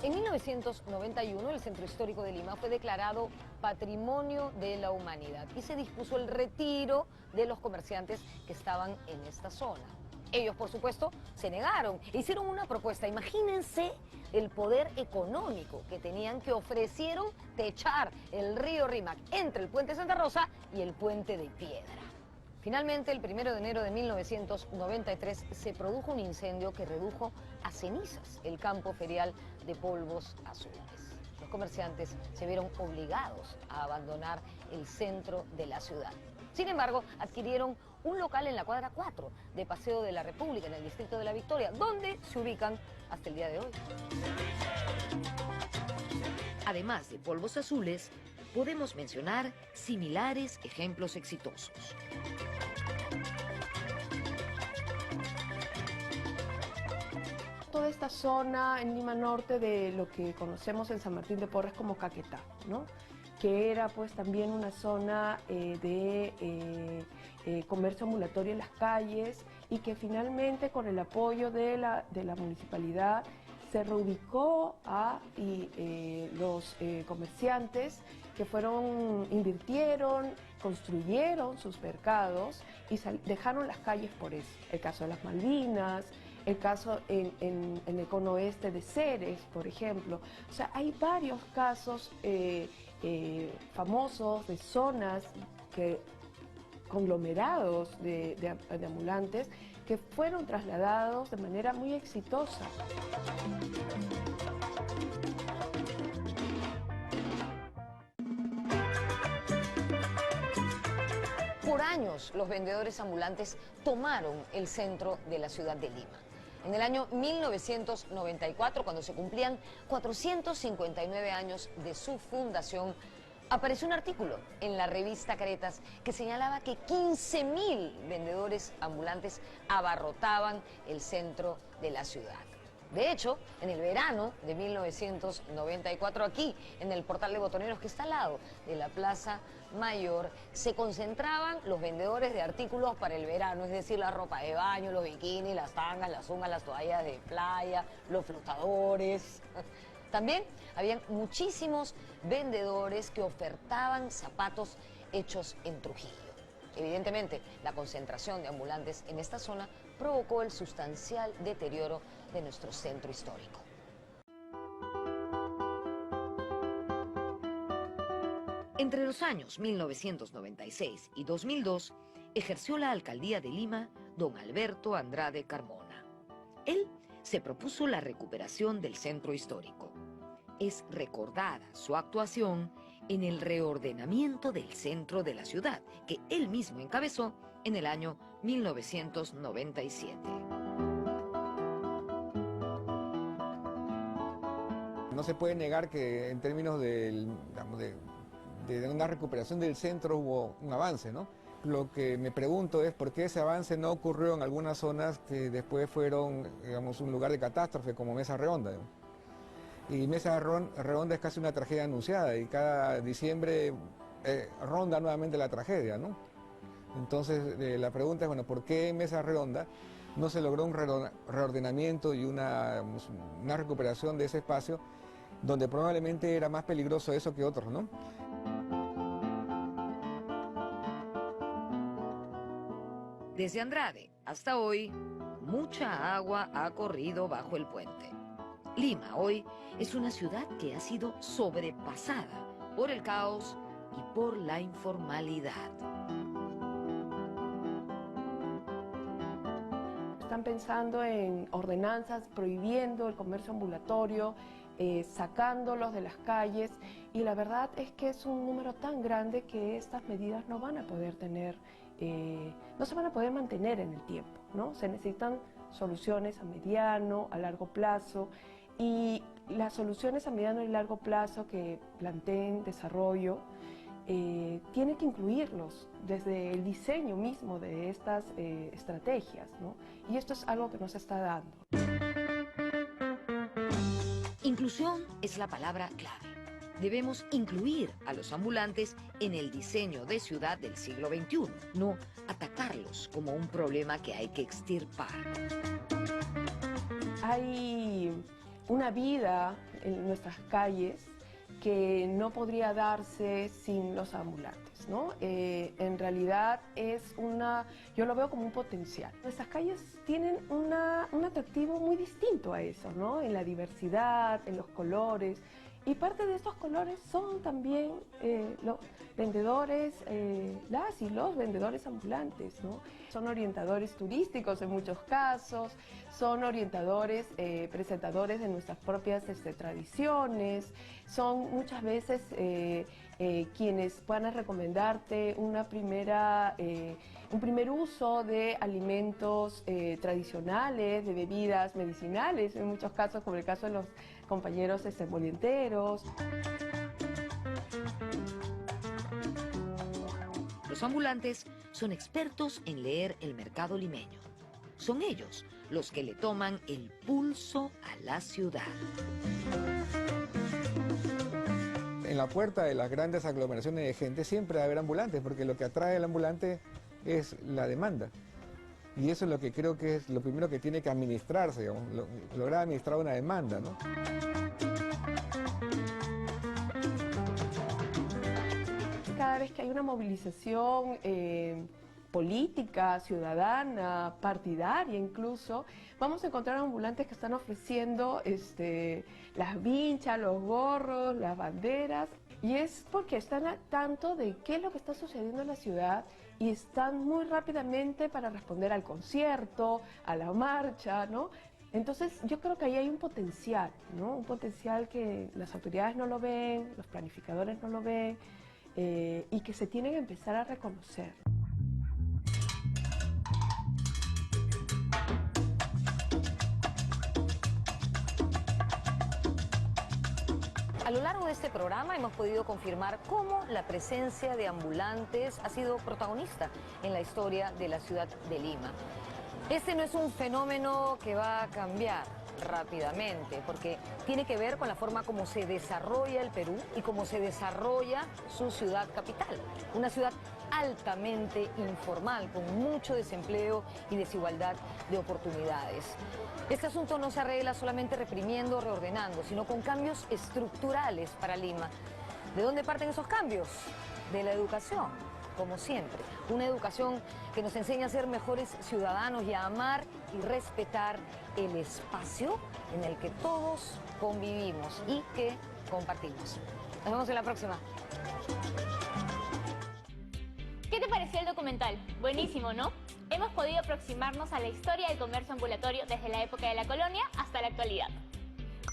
En 1991, el Centro Histórico de Lima fue declarado Patrimonio de la Humanidad y se dispuso el retiro de los comerciantes que estaban en esta zona. Ellos, por supuesto, se negaron e hicieron una propuesta. Imagínense el poder económico que tenían, que ofrecieron techar el río Rímac entre el puente Santa Rosa y el puente de Piedra. Finalmente, el 1 de enero de 1993 se produjo un incendio que redujo a cenizas el campo ferial de Polvos Azules. Los comerciantes se vieron obligados a abandonar el centro de la ciudad. Sin embargo, adquirieron un local en la cuadra 4 de Paseo de la República, en el distrito de La Victoria, donde se ubican hasta el día de hoy. Además de Polvos Azules, podemos mencionar similares ejemplos exitosos. Toda esta zona en Lima Norte de lo que conocemos en San Martín de Porres como Caquetá, ¿no? Que era pues también una zona de comercio ambulatorio en las calles, y que finalmente, con el apoyo de la municipalidad, se reubicó a los comerciantes que invirtieron, construyeron sus mercados y dejaron las calles por eso. El caso de las Malvinas, el caso en el cono oeste de Ceres, por ejemplo. O sea, hay varios casos famosos de zonas, conglomerados de ambulantes, que fueron trasladados de manera muy exitosa. Por años, los vendedores ambulantes tomaron el centro de la ciudad de Lima. En el año 1994, cuando se cumplían 459 años de su fundación, apareció un artículo en la revista Caretas que señalaba que 15.000 vendedores ambulantes abarrotaban el centro de la ciudad. De hecho, en el verano de 1994, aquí, en el portal de Botoneros, que está al lado de la Plaza Mayor, se concentraban los vendedores de artículos para el verano, es decir, la ropa de baño, los bikinis, las tangas, las zungas, las toallas de playa, los flotadores. También habían muchísimos vendedores que ofertaban zapatos hechos en Trujillo. Evidentemente, la concentración de ambulantes en esta zona provocó el sustancial deterioro de nuestro centro histórico. Entre los años 1996 y 2002, ejerció la alcaldía de Lima don Alberto Andrade Carmona. Él se propuso la recuperación del centro histórico. Es recordada su actuación en el reordenamiento del centro de la ciudad, que él mismo encabezó en el año 1997. No se puede negar que en términos de una recuperación del centro hubo un avance, ¿no? Lo que me pregunto es por qué ese avance no ocurrió en algunas zonas que después fueron, digamos, un lugar de catástrofe, como Mesa Redonda, ¿no? Y Mesa Redonda es casi una tragedia anunciada, y cada diciembre ronda nuevamente la tragedia, ¿no? Entonces la pregunta es, bueno, ¿por qué en Mesa Redonda no se logró un reordenamiento y una recuperación de ese espacio, donde probablemente era más peligroso eso que otros, ¿no? Desde Andrade hasta hoy, mucha agua ha corrido bajo el puente. Lima hoy es una ciudad que ha sido sobrepasada por el caos y por la informalidad. Están pensando en ordenanzas prohibiendo el comercio ambulatorio, sacándolos de las calles, y la verdad es que es un número tan grande que estas medidas no van a poder no se van a poder mantener en el tiempo, ¿no? Se necesitan soluciones a mediano, a largo plazo, y las soluciones a mediano y largo plazo que planteen desarrollo tiene que incluirlos desde el diseño mismo de estas estrategias, ¿no? Y esto es algo que nos está dando. Inclusión es la palabra clave. Debemos incluir a los ambulantes en el diseño de ciudad del siglo XXI, no atacarlos como un problema que hay que extirpar. Hay una vida en nuestras calles que no podría darse sin los ambulantes, ¿no? En realidad yo lo veo como un potencial. Nuestras calles tienen un atractivo muy distinto a eso, ¿no? En la diversidad, en los colores. Y parte de estos colores son también los vendedores, las y los vendedores ambulantes, ¿no? Son orientadores turísticos en muchos casos, son orientadores, presentadores de nuestras propias tradiciones, son muchas veces quienes van a recomendarte un primer uso de alimentos tradicionales, de bebidas medicinales, en muchos casos, como el caso de los compañeros molienteros. Los ambulantes son expertos en leer el mercado limeño. Son ellos los que le toman el pulso a la ciudad. En la puerta de las grandes aglomeraciones de gente siempre va a haber ambulantes, porque lo que atrae al ambulante es la demanda. Y eso es lo que creo que es lo primero que tiene que administrarse, digamos, lograr administrar una demanda, ¿no? Cada vez que hay una movilización política, ciudadana, partidaria incluso, vamos a encontrar ambulantes que están ofreciendo las vinchas, los gorros, las banderas, y es porque están al tanto de qué es lo que está sucediendo en la ciudad y están muy rápidamente para responder al concierto, a la marcha, ¿no? Entonces yo creo que ahí hay un potencial, ¿no? Un potencial que las autoridades no lo ven, los planificadores no lo ven, y que se tienen que empezar a reconocer. A lo largo de este programa hemos podido confirmar cómo la presencia de ambulantes ha sido protagonista en la historia de la ciudad de Lima. Este no es un fenómeno que va a cambiar rápidamente, porque tiene que ver con la forma como se desarrolla el Perú y cómo se desarrolla su ciudad capital. Una ciudad altamente informal, con mucho desempleo y desigualdad de oportunidades. Este asunto no se arregla solamente reprimiendo o reordenando, sino con cambios estructurales para Lima. ¿De dónde parten esos cambios? De la educación, como siempre. Una educación que nos enseña a ser mejores ciudadanos y a amar y respetar el espacio en el que todos convivimos y que compartimos. Nos vemos en la próxima. ¿Qué te pareció el documental? Buenísimo, ¿no? Hemos podido aproximarnos a la historia del comercio ambulatorio desde la época de la colonia hasta la actualidad.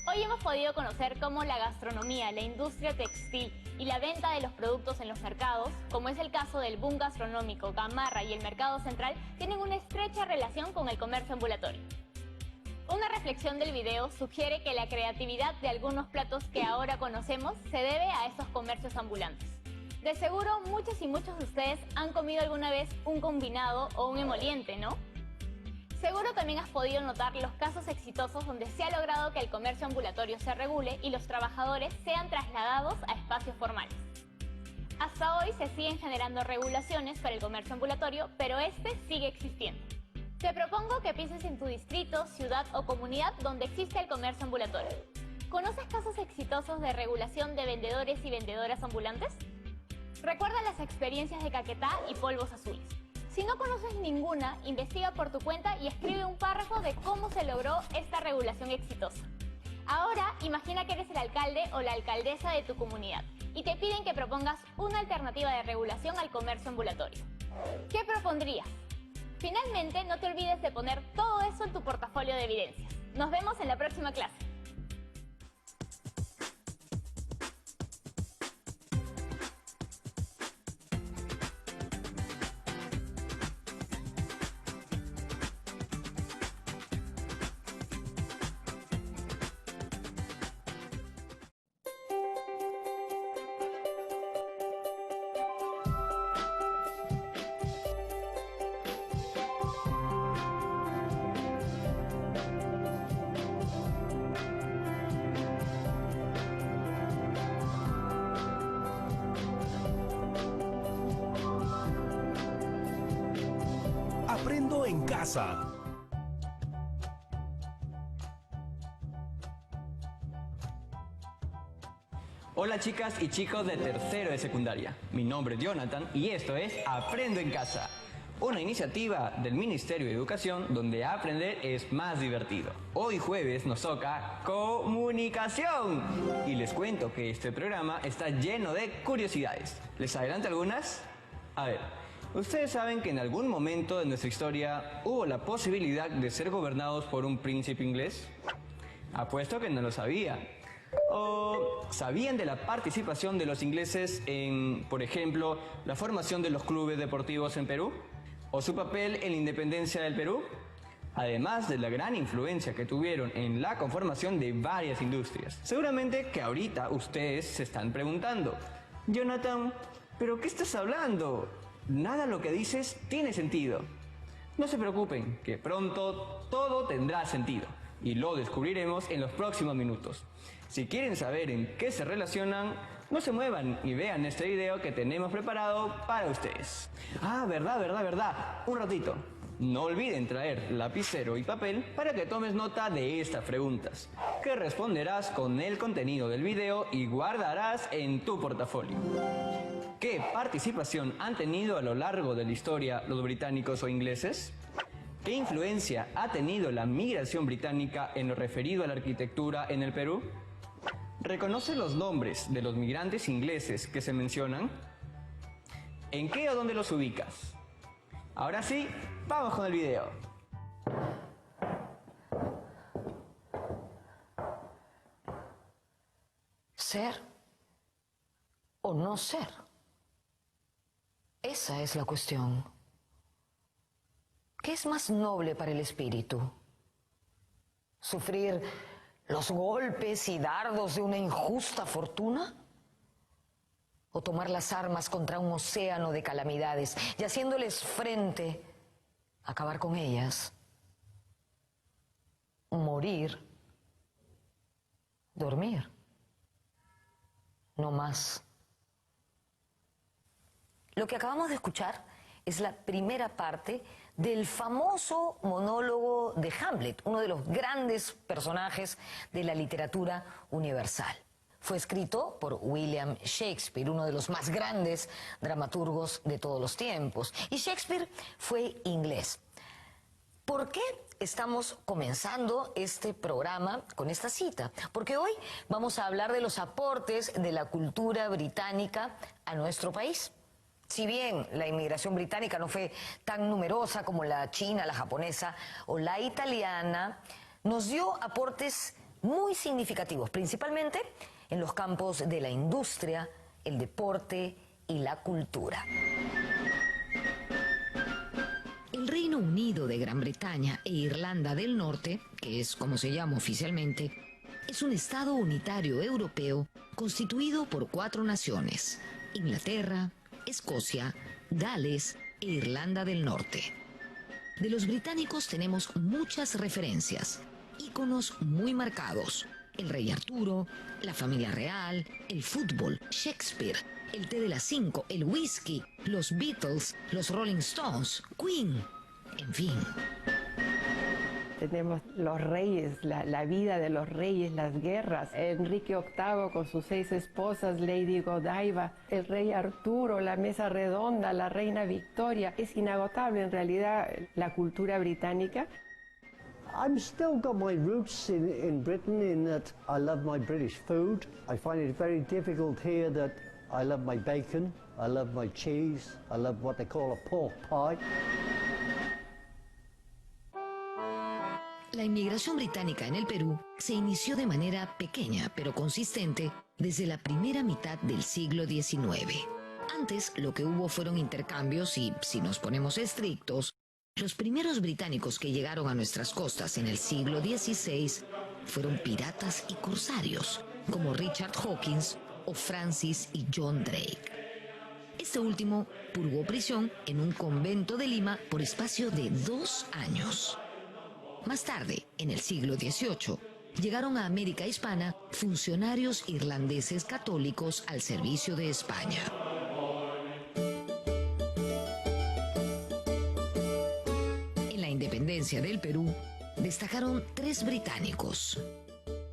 Hoy hemos podido conocer cómo la gastronomía, la industria textil y la venta de los productos en los mercados, como es el caso del boom gastronómico, Gamarra y el Mercado Central, tienen una estrecha relación con el comercio ambulatorio. Una reflexión del video sugiere que la creatividad de algunos platos que ahora conocemos se debe a estos comercios ambulantes. De seguro, muchos y muchos de ustedes han comido alguna vez un combinado o un emoliente, ¿no? Seguro también has podido notar los casos exitosos donde se ha logrado que el comercio ambulatorio se regule y los trabajadores sean trasladados a espacios formales. Hasta hoy se siguen generando regulaciones para el comercio ambulatorio, pero este sigue existiendo. Te propongo que pienses en tu distrito, ciudad o comunidad donde existe el comercio ambulatorio. ¿Conoces casos exitosos de regulación de vendedores y vendedoras ambulantes? Recuerda las experiencias de Caquetá y Polvos Azules. Si no conoces ninguna, investiga por tu cuenta y escribe un párrafo de cómo se logró esta regulación exitosa. Ahora, imagina que eres el alcalde o la alcaldesa de tu comunidad y te piden que propongas una alternativa de regulación al comercio ambulatorio. ¿Qué propondrías? Finalmente, no te olvides de poner todo eso en tu portafolio de evidencias. Nos vemos en la próxima clase. Aprendo en Casa. Hola chicas y chicos de tercero de secundaria. Mi nombre es Jonathan y esto es Aprendo en Casa, una iniciativa del Ministerio de Educación donde aprender es más divertido. Hoy jueves nos toca comunicación y les cuento que este programa está lleno de curiosidades. ¿Les adelanto algunas? A ver, ¿ustedes saben que en algún momento de nuestra historia hubo la posibilidad de ser gobernados por un príncipe inglés? Apuesto que no lo sabía. ¿O sabían de la participación de los ingleses en, por ejemplo, la formación de los clubes deportivos en Perú? ¿O su papel en la independencia del Perú? Además de la gran influencia que tuvieron en la conformación de varias industrias. Seguramente que ahorita ustedes se están preguntando, Jonathan, ¿pero qué estás hablando? Nada lo que dices tiene sentido. No se preocupen, que pronto todo tendrá sentido y lo descubriremos en los próximos minutos. Si quieren saber en qué se relacionan, no se muevan y vean este video que tenemos preparado para ustedes. Ah, verdad, un ratito. No olviden traer lapicero y papel para que tomes nota de estas preguntas, que responderás con el contenido del video y guardarás en tu portafolio. ¿Qué participación han tenido a lo largo de la historia los británicos o ingleses? ¿Qué influencia ha tenido la migración británica en lo referido a la arquitectura en el Perú? ¿Reconoce los nombres de los migrantes ingleses que se mencionan? ¿En qué o dónde los ubicas? Ahora sí, vamos con el video. ¿Ser o no ser? Esa es la cuestión. ¿Qué es más noble para el espíritu? ¿Sufrir los golpes y dardos de una injusta fortuna? ¿O tomar las armas contra un océano de calamidades y haciéndoles frente, acabar con ellas? Morir, dormir, no más. Lo que acabamos de escuchar es la primera parte del famoso monólogo de Hamlet, uno de los grandes personajes de la literatura universal. Fue escrito por William Shakespeare, uno de los más grandes dramaturgos de todos los tiempos. Y Shakespeare fue inglés. ¿Por qué estamos comenzando este programa con esta cita? Porque hoy vamos a hablar de los aportes de la cultura británica a nuestro país. Si bien la inmigración británica no fue tan numerosa como la china, la japonesa o la italiana, nos dio aportes muy significativos, principalmente en los campos de la industria, el deporte y la cultura. El Reino Unido de Gran Bretaña e Irlanda del Norte, que es como se llama oficialmente, es un estado unitario europeo constituido por 4 naciones: Inglaterra, Escocia, Gales e Irlanda del Norte. De los británicos tenemos muchas referencias, íconos muy marcados: el rey Arturo, la familia real, el fútbol, Shakespeare, el té de las 5, el whisky, los Beatles, los Rolling Stones, Queen, en fin. Tenemos los reyes, la vida de los reyes, las guerras. Enrique VIII con sus 6 esposas, Lady Godiva, el rey Arturo, la mesa redonda, la reina Victoria. Es inagotable en realidad la cultura británica. I'm still got my roots in Britain in that I love my British food. I find it very difficult here that I love my bacon, I love my cheese, I love what they call a pork pie. La inmigración británica en el Perú se inició de manera pequeña pero consistente desde la primera mitad del siglo XIX. Antes lo que hubo fueron intercambios y, si nos ponemos estrictos, los primeros británicos que llegaron a nuestras costas en el siglo XVI fueron piratas y corsarios, como Richard Hawkins o Francis y John Drake. Este último purgó prisión en un convento de Lima por espacio de 2 años. Más tarde, en el siglo XVIII, llegaron a América Hispana funcionarios irlandeses católicos al servicio de España. independencia del Perú, destacaron 3 británicos: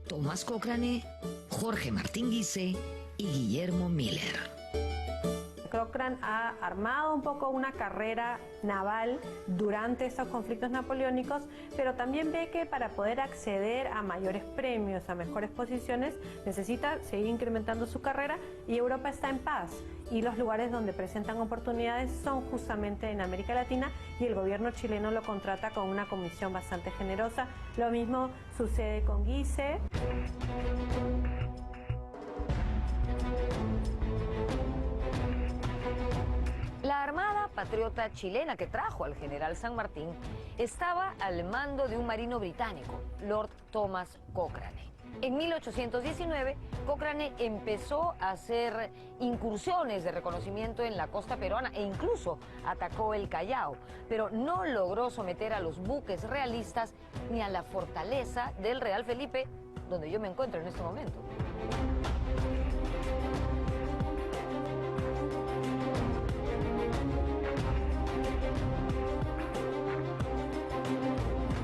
Thomas Cochrane, Jorge Martín Guise y Guillermo Miller. Cochrane ha armado un poco una carrera naval durante estos conflictos napoleónicos, pero también ve que para poder acceder a mayores premios, a mejores posiciones, necesita seguir incrementando su carrera, y Europa está en paz. Y los lugares donde presentan oportunidades son justamente en América Latina, y el gobierno chileno lo contrata con una comisión bastante generosa. Lo mismo sucede con Guise. La Armada Patriota chilena que trajo al general San Martín estaba al mando de un marino británico, Lord Thomas Cochrane. En 1819, Cochrane empezó a hacer incursiones de reconocimiento en la costa peruana e incluso atacó el Callao, pero no logró someter a los buques realistas ni a la fortaleza del Real Felipe, donde yo me encuentro en este momento.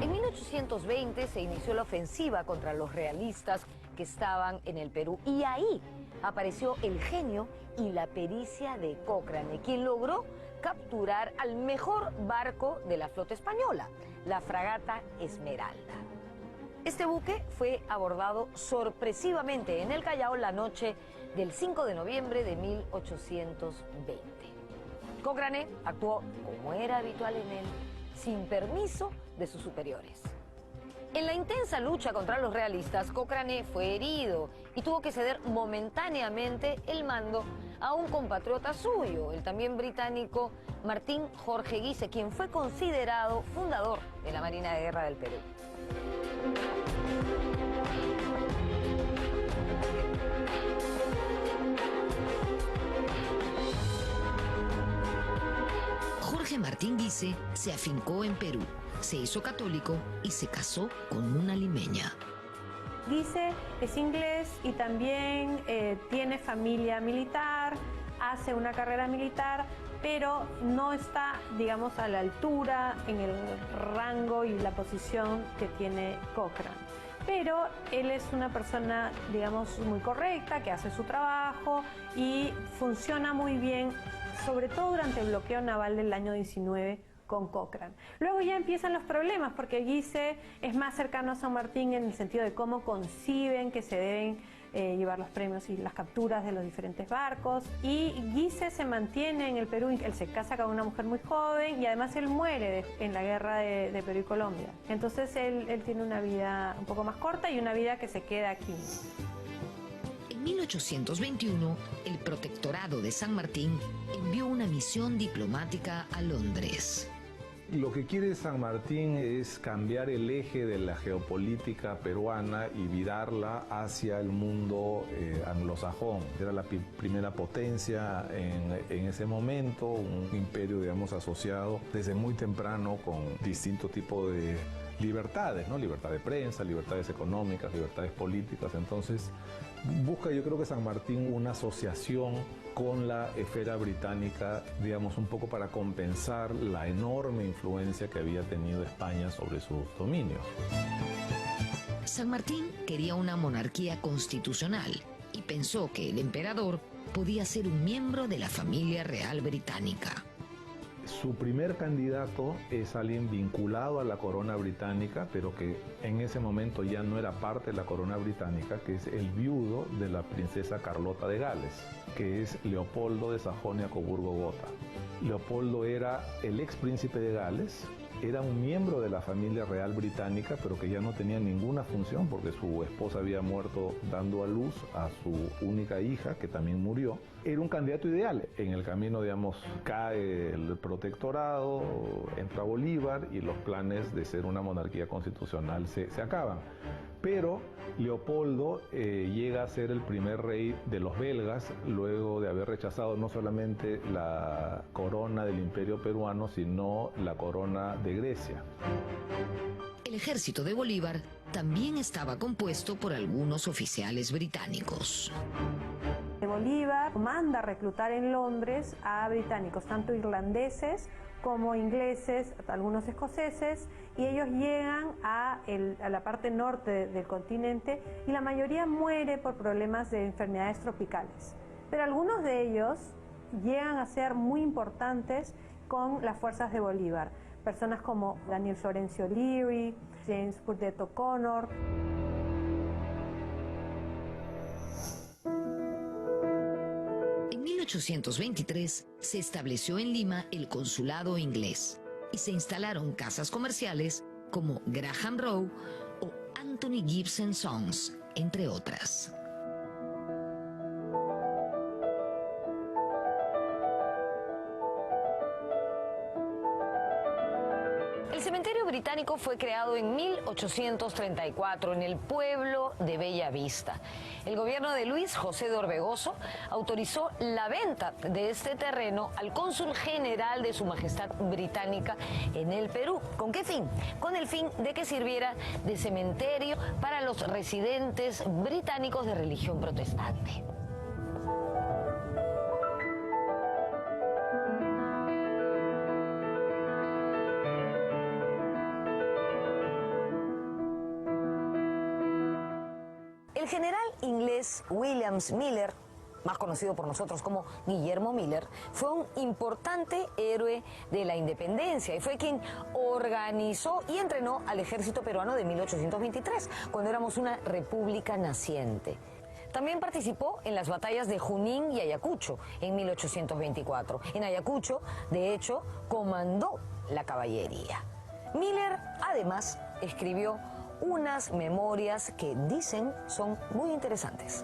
En 1820 se inició la ofensiva contra los realistas que estaban en el Perú, y ahí apareció el genio y la pericia de Cochrane, quien logró capturar al mejor barco de la flota española, la fragata Esmeralda. Este buque fue abordado sorpresivamente en el Callao la noche del 5 de noviembre de 1820. Cochrane actuó, como era habitual en él, sin permiso de sus superiores. En la intensa lucha contra los realistas, Cochrane fue herido y tuvo que ceder momentáneamente el mando a un compatriota suyo, el también británico Martín Jorge Guise, quien fue considerado fundador de la Marina de Guerra del Perú. Jorge Martín Guise se afincó en Perú, se hizo católico y se casó con una limeña. Guise es inglés y también tiene familia militar, hace una carrera militar, pero no está, digamos, a la altura en el rango y la posición que tiene Cochrane. Pero él es una persona, digamos, muy correcta, que hace su trabajo y funciona muy bien, sobre todo durante el bloqueo naval del año 19 con Cochrane. Luego ya empiezan los problemas, porque Guise es más cercano a San Martín en el sentido de cómo conciben que se deben llevar los premios y las capturas de los diferentes barcos. Y Guise se mantiene en el Perú, él se casa con una mujer muy joven y además él muere en la guerra de Perú y Colombia. Entonces él tiene una vida un poco más corta y una vida que se queda aquí. En 1821, el Protectorado de San Martín envió una misión diplomática a Londres. Lo que quiere San Martín es cambiar el eje de la geopolítica peruana y virarla hacia el mundo anglosajón. Era la primera potencia en ese momento, un imperio, digamos, asociado desde muy temprano con distintos tipos de libertades, ¿no? Libertad de prensa, libertades económicas, libertades políticas. Entonces, busca, yo creo que San Martín, una asociación con la esfera británica, digamos, un poco para compensar la enorme influencia que había tenido España sobre sus dominios. San Martín quería una monarquía constitucional y pensó que el emperador podía ser un miembro de la familia real británica. Su primer candidato es alguien vinculado a la corona británica, pero que en ese momento ya no era parte de la corona británica, que es el viudo de la princesa Carlota de Gales, que es Leopoldo de Sajonia-Coburgo-Gotha. Leopoldo era el ex príncipe de Gales, era un miembro de la familia real británica, pero que ya no tenía ninguna función porque su esposa había muerto dando a luz a su única hija, que también murió. Era un candidato ideal. En el camino, digamos, cae el protectorado, entra Bolívar y los planes de ser una monarquía constitucional se acaban. Pero Leopoldo llega a ser el primer rey de los belgas, luego de haber rechazado no solamente la corona del Imperio peruano, sino la corona de Grecia. El ejército de Bolívar también estaba compuesto por algunos oficiales británicos. Bolívar manda reclutar en Londres a británicos, tanto irlandeses como ingleses, algunos escoceses, y ellos llegan a la parte norte del continente y la mayoría muere por problemas de enfermedades tropicales. Pero algunos de ellos llegan a ser muy importantes con las fuerzas de Bolívar. Personas como Daniel Florencio Leary, James Burdett O'Connor. En 1823 se estableció en Lima el consulado inglés y se instalaron casas comerciales como Graham Rowe o Anthony Gibson Sons, entre otras. El cementerio británico fue creado en 1834 en el pueblo de Bella Vista. El gobierno de Luis José de Orbegoso autorizó la venta de este terreno al cónsul general de Su Majestad Británica en el Perú. ¿Con qué fin? Con el fin de que sirviera de cementerio para los residentes británicos de religión protestante. El general inglés William Miller, más conocido por nosotros como Guillermo Miller, fue un importante héroe de la independencia y fue quien organizó y entrenó al ejército peruano de 1823, cuando éramos una república naciente. También participó en las batallas de Junín y Ayacucho en 1824. En Ayacucho, de hecho, comandó la caballería. Miller, además, escribió unas memorias que dicen son muy interesantes.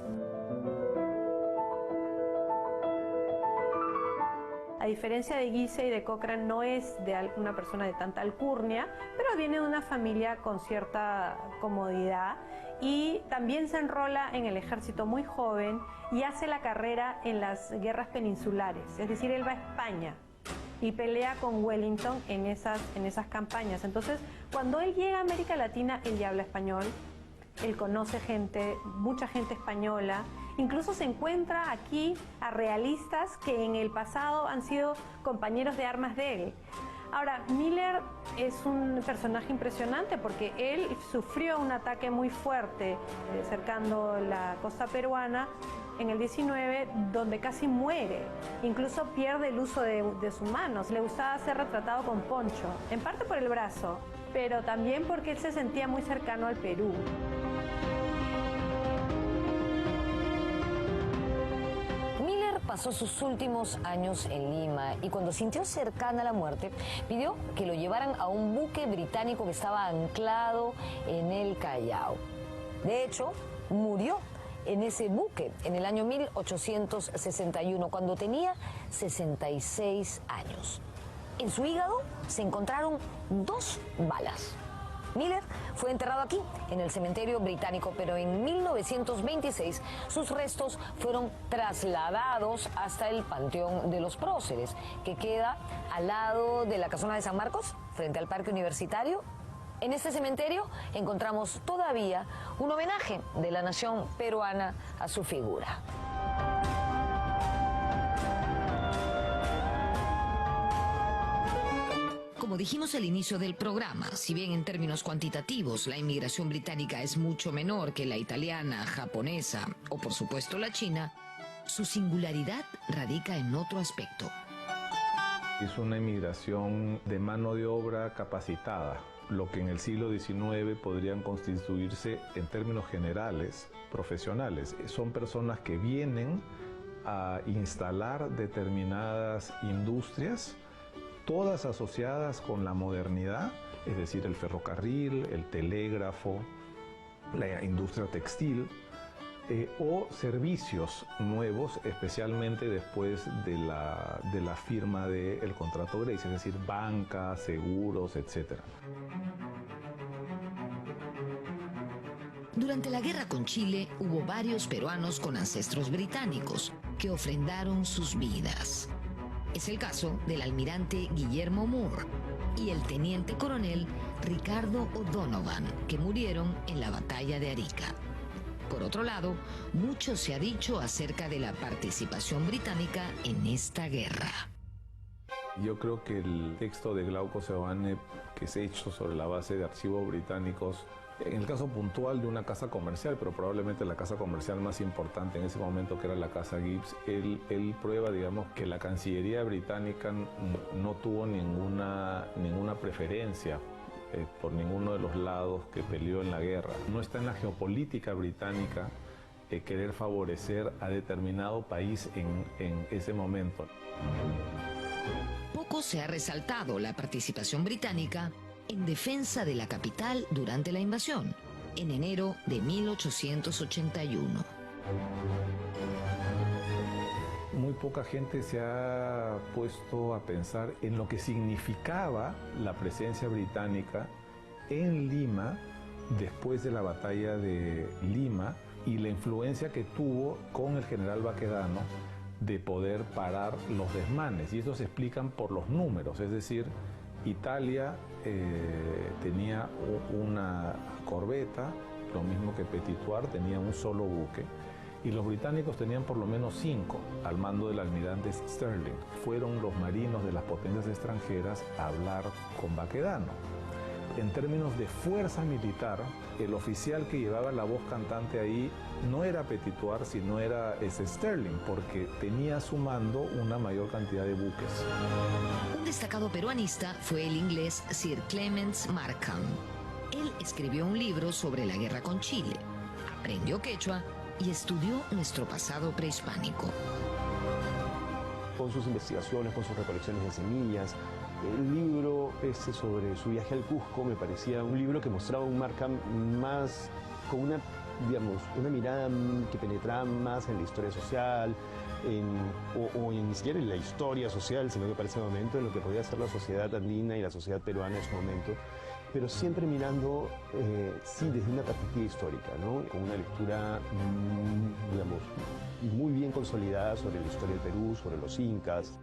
A diferencia de Guise y de Cochrane, no es de una persona de tanta alcurnia, pero viene de una familia con cierta comodidad y también se enrola en el ejército muy joven y hace la carrera en las guerras peninsulares, es decir, él va a España y pelea con Wellington en esas campañas. Entonces, cuando él llega a América Latina, él ya habla español, él conoce gente, mucha gente española, incluso se encuentra aquí a realistas que en el pasado han sido compañeros de armas de él. Ahora, Miller es un personaje impresionante porque él sufrió un ataque muy fuerte cercando la costa peruana en el 19, donde casi muere, incluso pierde el uso de sus manos. Le gustaba ser retratado con poncho, en parte por el brazo, pero también porque él se sentía muy cercano al Perú. Miller pasó sus últimos años en Lima y cuando sintió cercana la muerte, pidió que lo llevaran a un buque británico que estaba anclado en el Callao. De hecho, murió en ese buque en el año 1861, cuando tenía 66 años. En su hígado se encontraron 2 balas. Miller fue enterrado aquí, en el cementerio británico, pero en 1926 sus restos fueron trasladados hasta el Panteón de los Próceres, que queda al lado de la Casona de San Marcos, frente al Parque Universitario. En este cementerio encontramos todavía un homenaje de la nación peruana a su figura. Como dijimos al inicio del programa, si bien en términos cuantitativos la inmigración británica es mucho menor que la italiana, japonesa o por supuesto la china, su singularidad radica en otro aspecto. Es una inmigración de mano de obra capacitada, lo que en el siglo XIX podrían constituirse en términos generales profesionales. Son personas que vienen a instalar determinadas industrias, todas asociadas con la modernidad, es decir, el ferrocarril, el telégrafo, la industria textil, o servicios nuevos, especialmente después de la firma del contrato Grace, es decir, banca, seguros, etc. Durante la guerra con Chile hubo varios peruanos con ancestros británicos que ofrendaron sus vidas. Es el caso del almirante Guillermo Moore y el teniente coronel Ricardo O'Donovan, que murieron en la batalla de Arica. Por otro lado, mucho se ha dicho acerca de la participación británica en esta guerra. Yo creo que el texto de Glauco Seoane, que se ha hecho sobre la base de archivos británicos, en el caso puntual de una casa comercial, pero probablemente la casa comercial más importante en ese momento, que era la casa Gibbs, él prueba, digamos, que la Cancillería británica no tuvo ninguna preferencia por ninguno de los lados que peleó en la guerra. No está en la geopolítica británica querer favorecer a determinado país en ese momento. Poco se ha resaltado la participación británica en defensa de la capital durante la invasión, en enero de 1881. Muy poca gente se ha puesto a pensar en lo que significaba la presencia británica en Lima después de la batalla de Lima y la influencia que tuvo con el general Baquedano de poder parar los desmanes. Y eso se explican por los números, es decir, Italia tenía una corbeta, lo mismo que Petitoir, tenía un solo buque, y los británicos tenían por lo menos 5 al mando del almirante Sterling. Fueron los marinos de las potencias extranjeras a hablar con Baquedano. En términos de fuerza militar, el oficial que llevaba la voz cantante ahí no era Petitoir, sino era Sterling, porque tenía a su mando una mayor cantidad de buques. Un destacado peruanista fue el inglés Sir Clements Markham. Él escribió un libro sobre la guerra con Chile, aprendió quechua y estudió nuestro pasado prehispánico. Con sus investigaciones, con sus recolecciones de semillas, el libro sobre su viaje al Cusco me parecía un libro que mostraba un Markham más con una mirada que penetraba más en la historia social, o ni siquiera en la historia social, sino que para ese momento en lo que podía ser la sociedad andina y la sociedad peruana en su momento, pero siempre mirando, sí, desde una perspectiva histórica, ¿no? Con una lectura, muy bien consolidada sobre la historia del Perú, sobre los incas.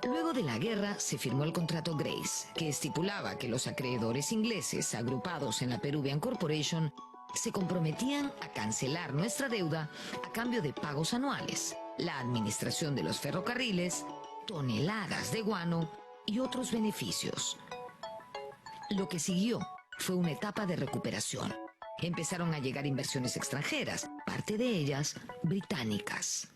Luego de la guerra se firmó el contrato Grace, que estipulaba que los acreedores ingleses agrupados en la Peruvian Corporation se comprometían a cancelar nuestra deuda a cambio de pagos anuales, la administración de los ferrocarriles, toneladas de guano y otros beneficios. Lo que siguió fue una etapa de recuperación. Empezaron a llegar inversiones extranjeras, parte de ellas británicas.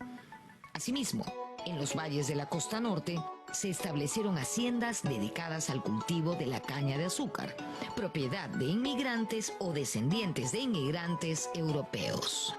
Asimismo, en los valles de la costa norte se establecieron haciendas dedicadas al cultivo de la caña de azúcar, propiedad de inmigrantes o descendientes de inmigrantes europeos.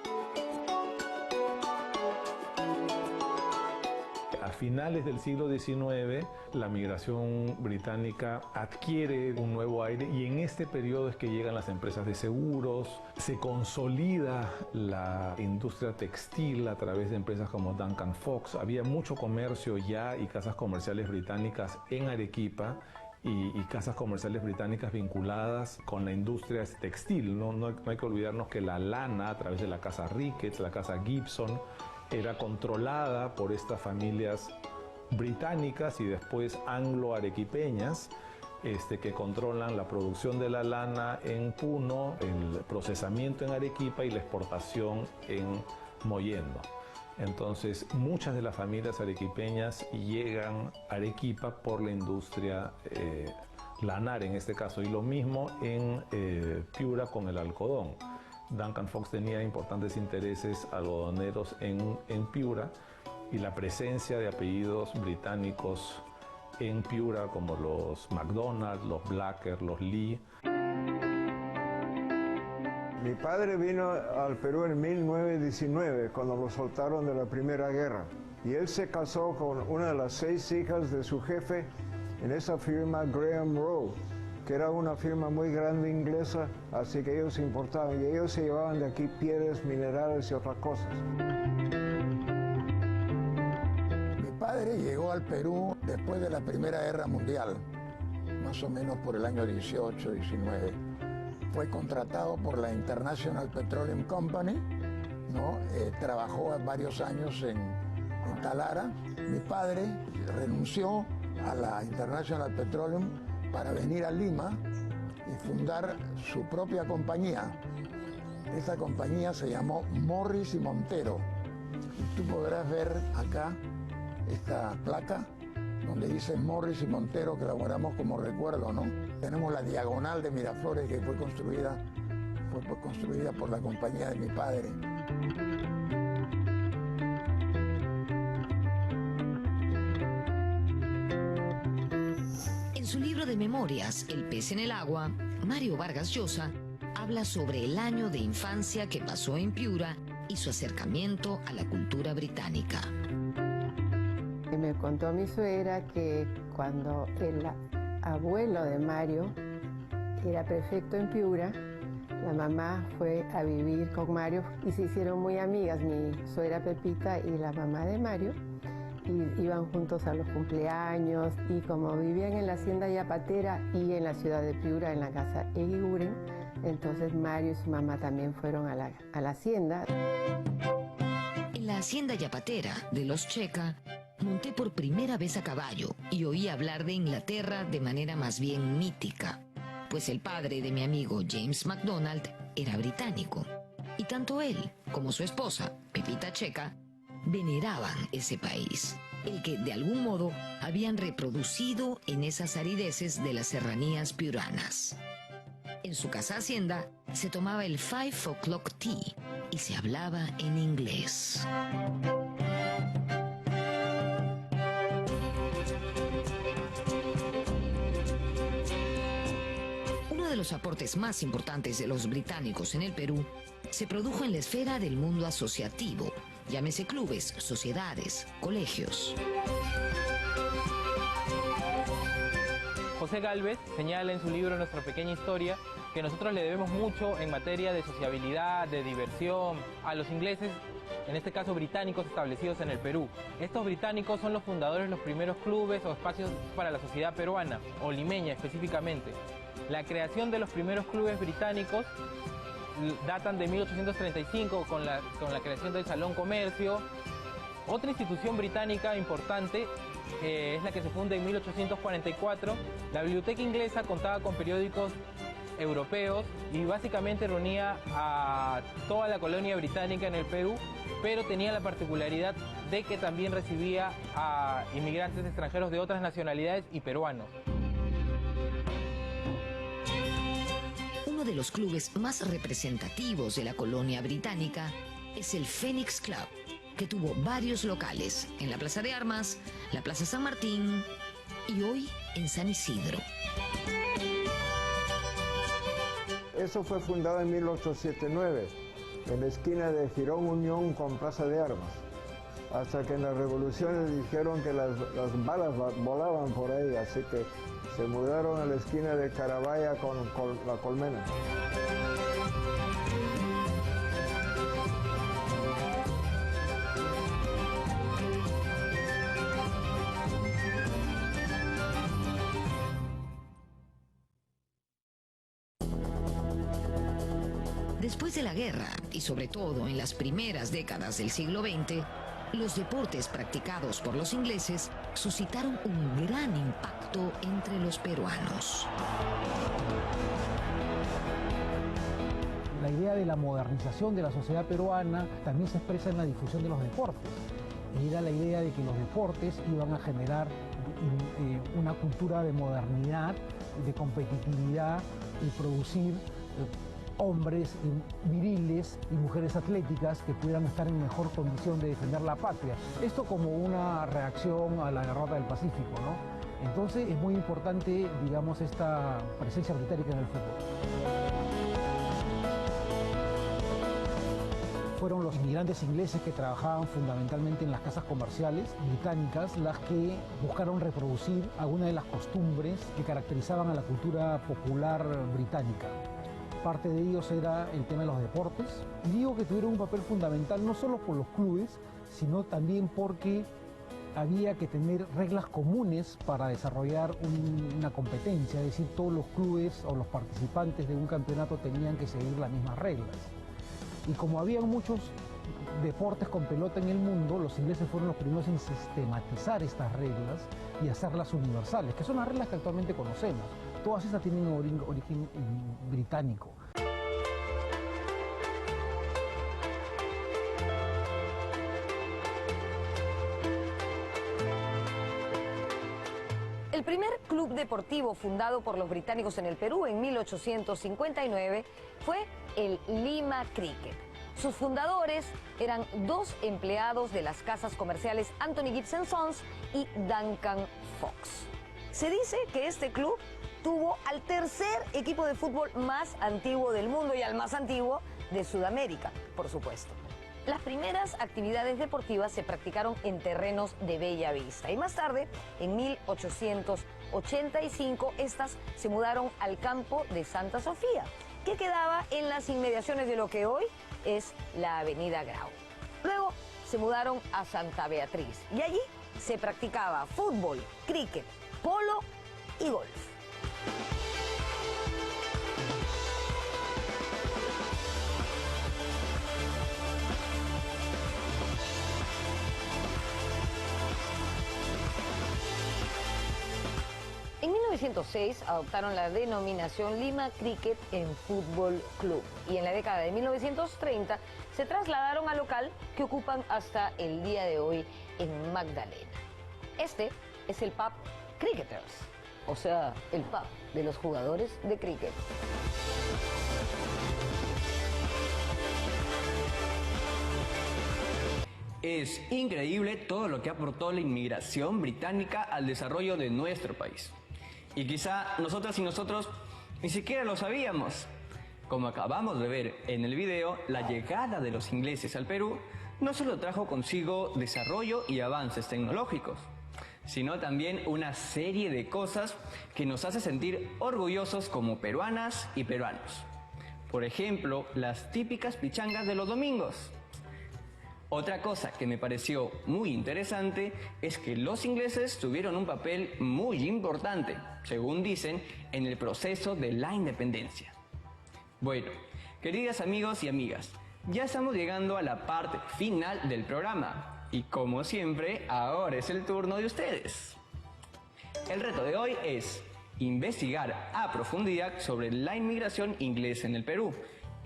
A finales del siglo XIX, la migración británica adquiere un nuevo aire y en este periodo es que llegan las empresas de seguros, se consolida la industria textil a través de empresas como Duncan Fox. Había mucho comercio ya y casas comerciales británicas en Arequipa y casas comerciales británicas vinculadas con la industria textil. No hay que olvidarnos que la lana a través de la casa Ricketts, la casa Gibson, era controlada por estas familias británicas y después anglo-arequipeñas que controlan la producción de la lana en Puno, el procesamiento en Arequipa y la exportación en Mollendo. Entonces, muchas de las familias arequipeñas llegan a Arequipa por la industria lanar en este caso, y lo mismo en Piura con el algodón. Duncan Fox tenía importantes intereses algodoneros en Piura y la presencia de apellidos británicos en Piura como los McDonald, los Blacker, los Lee. Mi padre vino al Perú en 1919 cuando lo soltaron de la Primera Guerra y él se casó con una de las 6 hijas de su jefe en esa firma Graham Rowe, que era una firma muy grande inglesa, así que ellos importaban y ellos se llevaban de aquí piedras, minerales y otras cosas. Mi padre llegó al Perú después de la Primera Guerra Mundial, más o menos por el año 18, 19. fue contratado por la International Petroleum Company, ¿no? Trabajó varios años en Talara. Mi padre renunció a la International Petroleum para venir a Lima y fundar su propia compañía. Esta compañía se llamó Morris y Montero. Tú podrás ver acá esta placa donde dice Morris y Montero, que la guardamos como recuerdo, ¿no? Tenemos la diagonal de Miraflores, que fue construida por la compañía de mi padre. En su libro de memorias, El pez en el agua, Mario Vargas Llosa habla sobre el año de infancia que pasó en Piura y su acercamiento a la cultura británica. Me contó mi suegra que cuando el abuelo de Mario era prefecto en Piura, la mamá fue a vivir con Mario y se hicieron muy amigas, mi suegra Pepita y la mamá de Mario, y iban juntos a los cumpleaños, y como vivían en la hacienda Yapatera y en la ciudad de Piura, en la casa Eguiguren, entonces Mario y su mamá también fueron a la hacienda. En la hacienda Yapatera de los Checa, monté por primera vez a caballo y oí hablar de Inglaterra de manera más bien mítica, pues el padre de mi amigo James MacDonald era británico, y tanto él como su esposa, Pepita Checa, veneraban ese país, el que de algún modo habían reproducido en esas arideces de las serranías piuranas. En su casa hacienda se tomaba el 5 o'clock tea y se hablaba en inglés. Uno de los aportes más importantes de los británicos en el Perú se produjo en la esfera del mundo asociativo, llámese clubes, sociedades, colegios. José Gálvez señala en su libro Nuestra pequeña historia que nosotros le debemos mucho en materia de sociabilidad, de diversión, a los ingleses, en este caso británicos establecidos en el Perú. Estos británicos son los fundadores de los primeros clubes o espacios para la sociedad peruana, o limeña específicamente. La creación de los primeros clubes británicos datan de 1835 con la creación del Salón Comercio. Otra institución británica importante es la que se funda en 1844. La biblioteca inglesa contaba con periódicos europeos y básicamente reunía a toda la colonia británica en el Perú, pero tenía la particularidad de que también recibía a inmigrantes extranjeros de otras nacionalidades y peruanos. Uno de los clubes más representativos de la colonia británica es el Phoenix Club, que tuvo varios locales en la Plaza de Armas, la Plaza San Martín y hoy en San Isidro. Eso fue fundado en 1879, en la esquina de Girón Unión con Plaza de Armas, hasta que en las revoluciones dijeron que las balas volaban por ahí, así que se mudaron a la esquina de Carabaya con la Colmena. Después de la guerra, y sobre todo en las primeras décadas del siglo XX, los deportes practicados por los ingleses suscitaron un gran impacto entre los peruanos. La idea de la modernización de la sociedad peruana también se expresa en la difusión de los deportes. Era la idea de que los deportes iban a generar una cultura de modernidad, de competitividad y producir hombres viriles y mujeres atléticas que pudieran estar en mejor condición de defender la patria. Esto como una reacción a la derrota del Pacífico, ¿no? Entonces es muy importante, digamos, esta presencia británica en el fútbol. Fueron los inmigrantes ingleses que trabajaban fundamentalmente en las casas comerciales británicas las que buscaron reproducir algunas de las costumbres que caracterizaban a la cultura popular británica. Parte de ellos era el tema de los deportes. Y digo que tuvieron un papel fundamental no solo por los clubes, sino también porque había que tener reglas comunes para desarrollar una competencia, es decir, todos los clubes o los participantes de un campeonato tenían que seguir las mismas reglas. Y como había muchos deportes con pelota en el mundo, los ingleses fueron los primeros en sistematizar estas reglas y hacerlas universales, que son las reglas que actualmente conocemos. Todas estas tienen origen británico. El primer club deportivo fundado por los británicos en el Perú en 1859 fue el Lima Cricket. Sus fundadores eran dos empleados de las casas comerciales Anthony Gibson Sons y Duncan Fox. Se dice que este club tuvo al tercer equipo de fútbol más antiguo del mundo y al más antiguo de Sudamérica, por supuesto. Las primeras actividades deportivas se practicaron en terrenos de Bella Vista y más tarde, en 1885, estas se mudaron al campo de Santa Sofía, que quedaba en las inmediaciones de lo que hoy es la Avenida Grau. Luego se mudaron a Santa Beatriz y allí se practicaba fútbol, cricket, polo y golf. En 1906 adoptaron la denominación Lima Cricket en Fútbol Club y en la década de 1930 se trasladaron al local que ocupan hasta el día de hoy en Magdalena. Este es el pub Cricketers, o sea, el pub de los jugadores de cricket. Es increíble todo lo que aportó la inmigración británica al desarrollo de nuestro país. Y quizá nosotras y nosotros ni siquiera lo sabíamos. Como acabamos de ver en el video, la llegada de los ingleses al Perú no solo trajo consigo desarrollo y avances tecnológicos, sino también una serie de cosas que nos hace sentir orgullosos como peruanas y peruanos. Por ejemplo, las típicas pichangas de los domingos. Otra cosa que me pareció muy interesante es que los ingleses tuvieron un papel muy importante, según dicen, en el proceso de la independencia. Bueno, queridas amigos y amigas, ya estamos llegando a la parte final del programa y como siempre, ahora es el turno de ustedes. El reto de hoy es investigar a profundidad sobre la inmigración inglesa en el Perú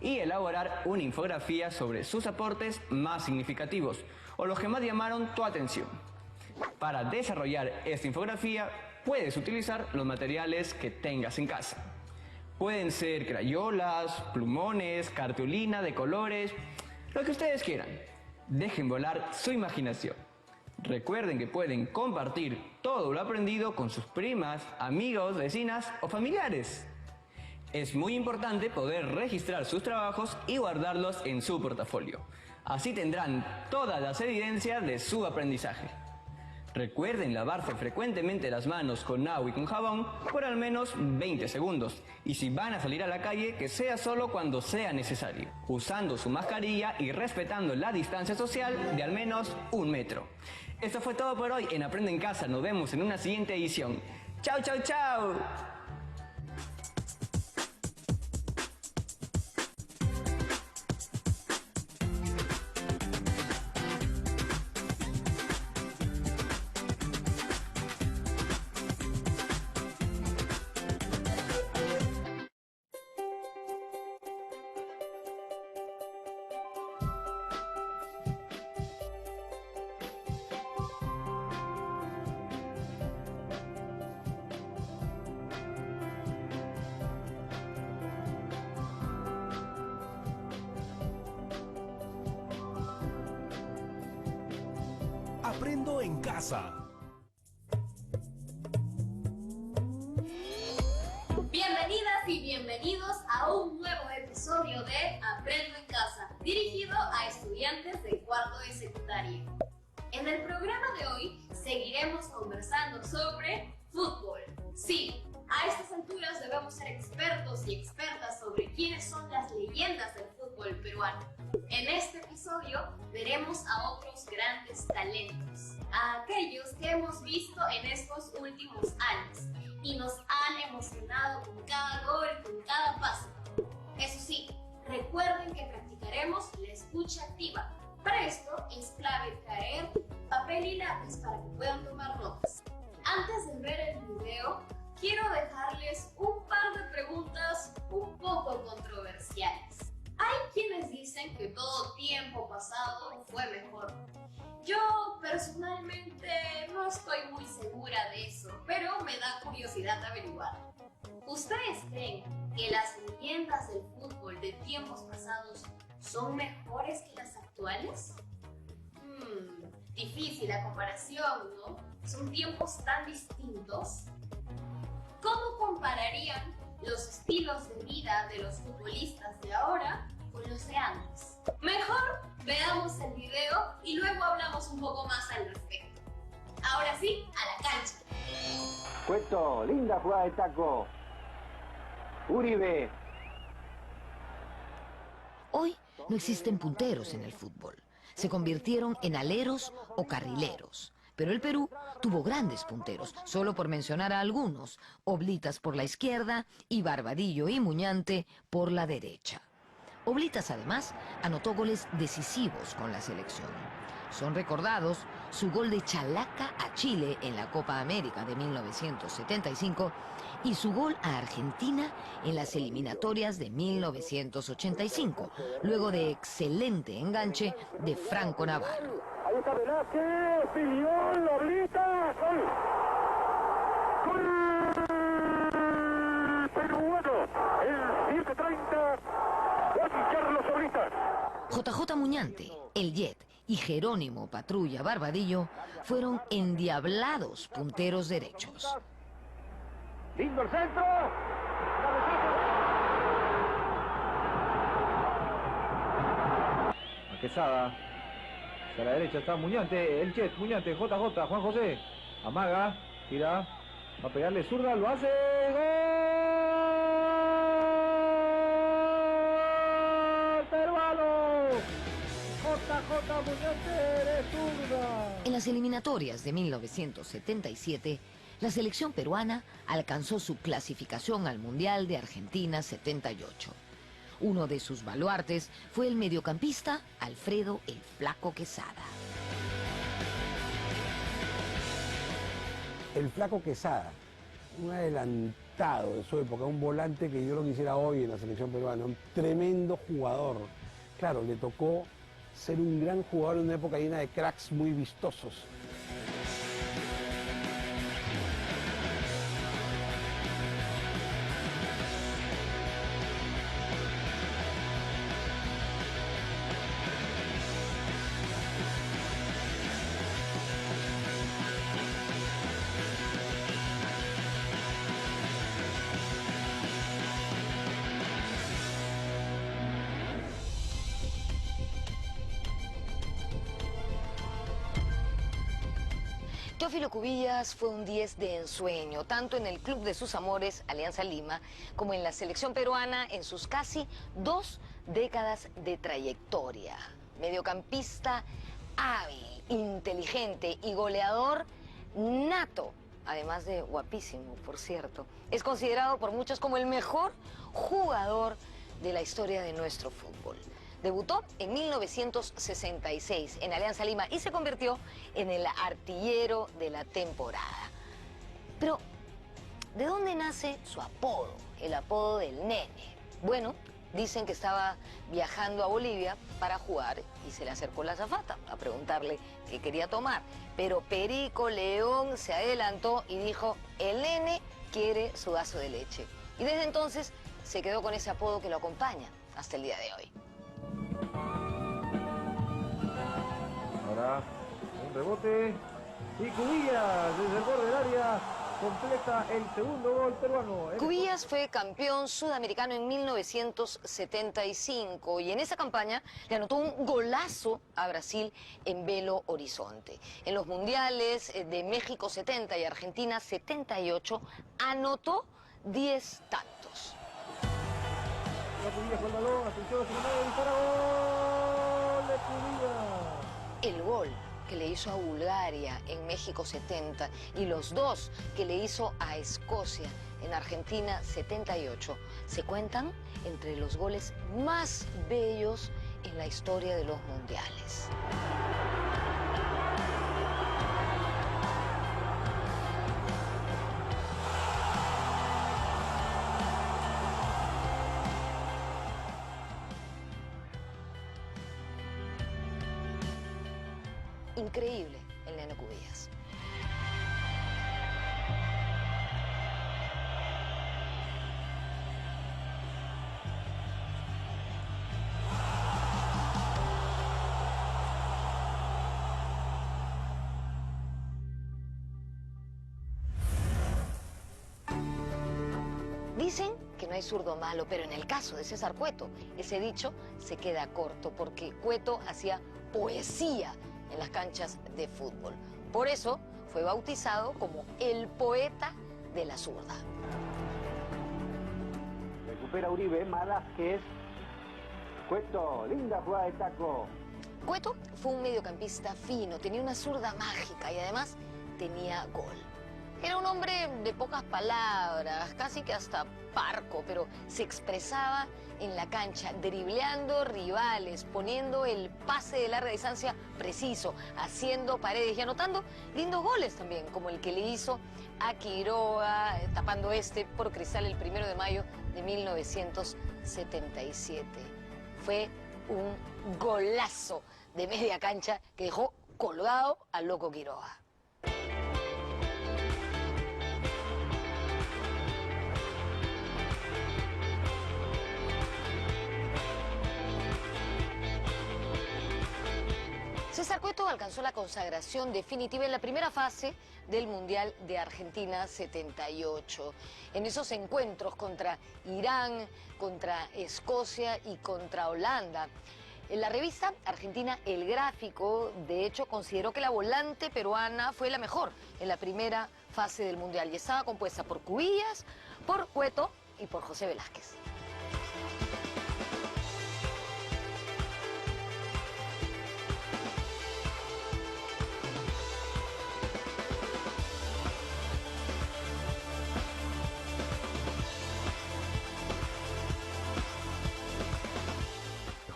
y elaborar una infografía sobre sus aportes más significativos o los que más llamaron tu atención. Para desarrollar esta infografía puedes utilizar los materiales que tengas en casa. Pueden ser crayolas, plumones, cartulina de colores, lo que ustedes quieran. Dejen volar su imaginación. Recuerden que pueden compartir todo lo aprendido con sus primas, amigos, vecinas o familiares. Es muy importante poder registrar sus trabajos y guardarlos en su portafolio. Así tendrán todas las evidencias de su aprendizaje. Recuerden lavarse frecuentemente las manos con agua y con jabón por al menos 20 segundos. Y si van a salir a la calle, que sea solo cuando sea necesario, usando su mascarilla y respetando la distancia social de al menos 1 metro. Esto fue todo por hoy en Aprende en Casa. Nos vemos en una siguiente edición. ¡Chao, chao, chao! Aprendo en Casa. Bienvenidas y bienvenidos a un nuevo episodio de Aprendo en Casa, dirigido a estudiantes de cuarto de secundaria. En el programa de hoy seguiremos conversando sobre fútbol. Sí, a estas alturas debemos ser expertos y expertas sobre quiénes son las leyendas del fútbol peruano. En este episodio veremos a otros grandes talentos, a aquellos que hemos visto en estos últimos años y nos han emocionado con cada gol, con cada pase. Eso sí, recuerden que practicaremos la escucha activa. Para esto es clave traer papel y lápiz para que puedan tomar notas. Antes de ver el video, quiero dejarles un par de preguntas un poco controversiales. Hay quienes dicen que todo tiempo pasado fue mejor. Yo personalmente no estoy muy segura de eso, pero me da curiosidad averiguar. ¿Ustedes creen que las leyendas del fútbol de tiempos pasados son mejores que las actuales? Difícil la comparación, ¿no? Son tiempos tan distintos. ¿Cómo compararían los estilos de vida de los futbolistas de ahora con los de antes? Mejor veamos el video y luego hablamos un poco más al respecto. Ahora sí, a la cancha. Cueto, linda jugada de taco. Uribe. Hoy no existen punteros en el fútbol. Se convirtieron en aleros o carrileros. Pero el Perú tuvo grandes punteros, solo por mencionar a algunos: Oblitas por la izquierda y Barbadillo y Muñante por la derecha. Oblitas, además, anotó goles decisivos con la selección. Son recordados su gol de Chalaca a Chile en la Copa América de 1975 y su gol a Argentina en las eliminatorias de 1985, luego de excelente enganche de Franco Navarro. Ahí está Velázquez, Filión, Oblitas, gol. Gol peruano, el 7:30, Juan Carlos Oblitas. JJ Muñante, el Jet y Jerónimo Patrulla Barbadillo fueron endiablados punteros derechos. Lindo el centro. Quesada. A la derecha está Muñante, el Jet, Muñante, JJ, Juan José. Amaga, tira. Va a pegarle zurda, lo hace. ¡Gol! ¡Peruano! JJ Muñante de zurda. En las eliminatorias de 1977, la selección peruana alcanzó su clasificación al Mundial de Argentina 78. Uno de sus baluartes fue el mediocampista Alfredo el Flaco Quesada. El Flaco Quesada, un adelantado de su época, un volante que yo lo quisiera hoy en la selección peruana, un tremendo jugador. Claro, le tocó ser un gran jugador en una época llena de cracks muy vistosos. Teófilo Cubillas fue un 10 de ensueño, tanto en el club de sus amores, Alianza Lima, como en la selección peruana en sus casi 2 décadas de trayectoria. Mediocampista hábil, inteligente y goleador nato, además de guapísimo, por cierto. Es considerado por muchos como el mejor jugador de la historia de nuestro fútbol. Debutó en 1966 en Alianza Lima y se convirtió en el artillero de la temporada. Pero, ¿de dónde nace su apodo, el apodo del Nene? Bueno, dicen que estaba viajando a Bolivia para jugar y se le acercó la azafata a preguntarle qué quería tomar. Pero Perico León se adelantó y dijo: el Nene quiere su vaso de leche. Y desde entonces se quedó con ese apodo que lo acompaña hasta el día de hoy. Ahora un rebote y Cubillas desde el borde del área completa el segundo gol peruano. Cubillas fue campeón sudamericano en 1975 y en esa campaña le anotó un golazo a Brasil en Belo Horizonte. En los mundiales de México 70 y Argentina 78 anotó 10 tantos. Cubillas con el balón, atención, se dispara, gol de Cubillas. el gol que le hizo a Bulgaria en México 70 y los 2 que le hizo a Escocia en Argentina 78 se cuentan entre los goles más bellos en la historia de los mundiales. Increíble el Nene Cubillas. Dicen que no hay zurdo malo, pero en el caso de César Cueto, ese dicho se queda corto porque Cueto hacía poesía en las canchas de fútbol. Por eso fue bautizado como el poeta de la zurda. Recupera Uribe, Malásquez. Cueto, linda jugada de taco. Cueto fue un mediocampista fino, tenía una zurda mágica y además tenía gol. Era un hombre de pocas palabras, casi que hasta parco, pero se expresaba en la cancha, dribleando rivales, poniendo el pase de larga distancia preciso, haciendo paredes y anotando lindos goles también, como el que le hizo a Quiroga, tapando por Cristal el 1 de mayo de 1977. Fue un golazo de media cancha que dejó colgado al loco Quiroga. César Cueto alcanzó la consagración definitiva en la primera fase del Mundial de Argentina 78. En esos encuentros contra Irán, contra Escocia y contra Holanda. En la revista argentina El Gráfico, de hecho, consideró que la volante peruana fue la mejor en la primera fase del Mundial y estaba compuesta por Cubillas, por Cueto y por José Velázquez.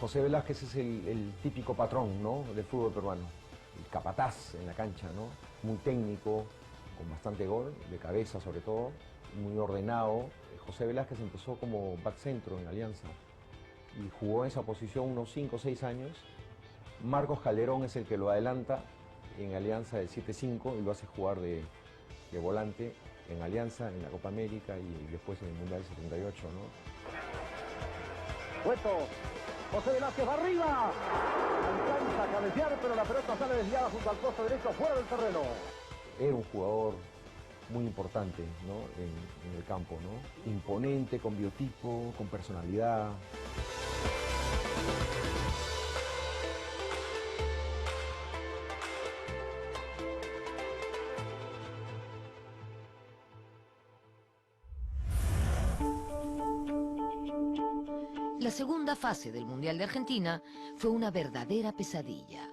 José Velázquez es el típico patrón, ¿no?, del fútbol peruano, el capataz en la cancha, ¿no?, muy técnico, con bastante gol, de cabeza sobre todo, muy ordenado. José Velázquez empezó como back centro en Alianza y jugó en esa posición unos 5 o 6 años. Marcos Calderón es el que lo adelanta en Alianza del 7-5 y lo hace jugar de volante en Alianza, en la Copa América y después en el Mundial 78, ¿no? Cueto. José Velázquez va arriba, alcanza a cabecear, pero la pelota sale desviada junto al poste derecho, fuera del terreno. Era un jugador muy importante, ¿no?, en el campo, ¿no?, imponente, con biotipo, con personalidad. La segunda fase del Mundial de Argentina fue una verdadera pesadilla.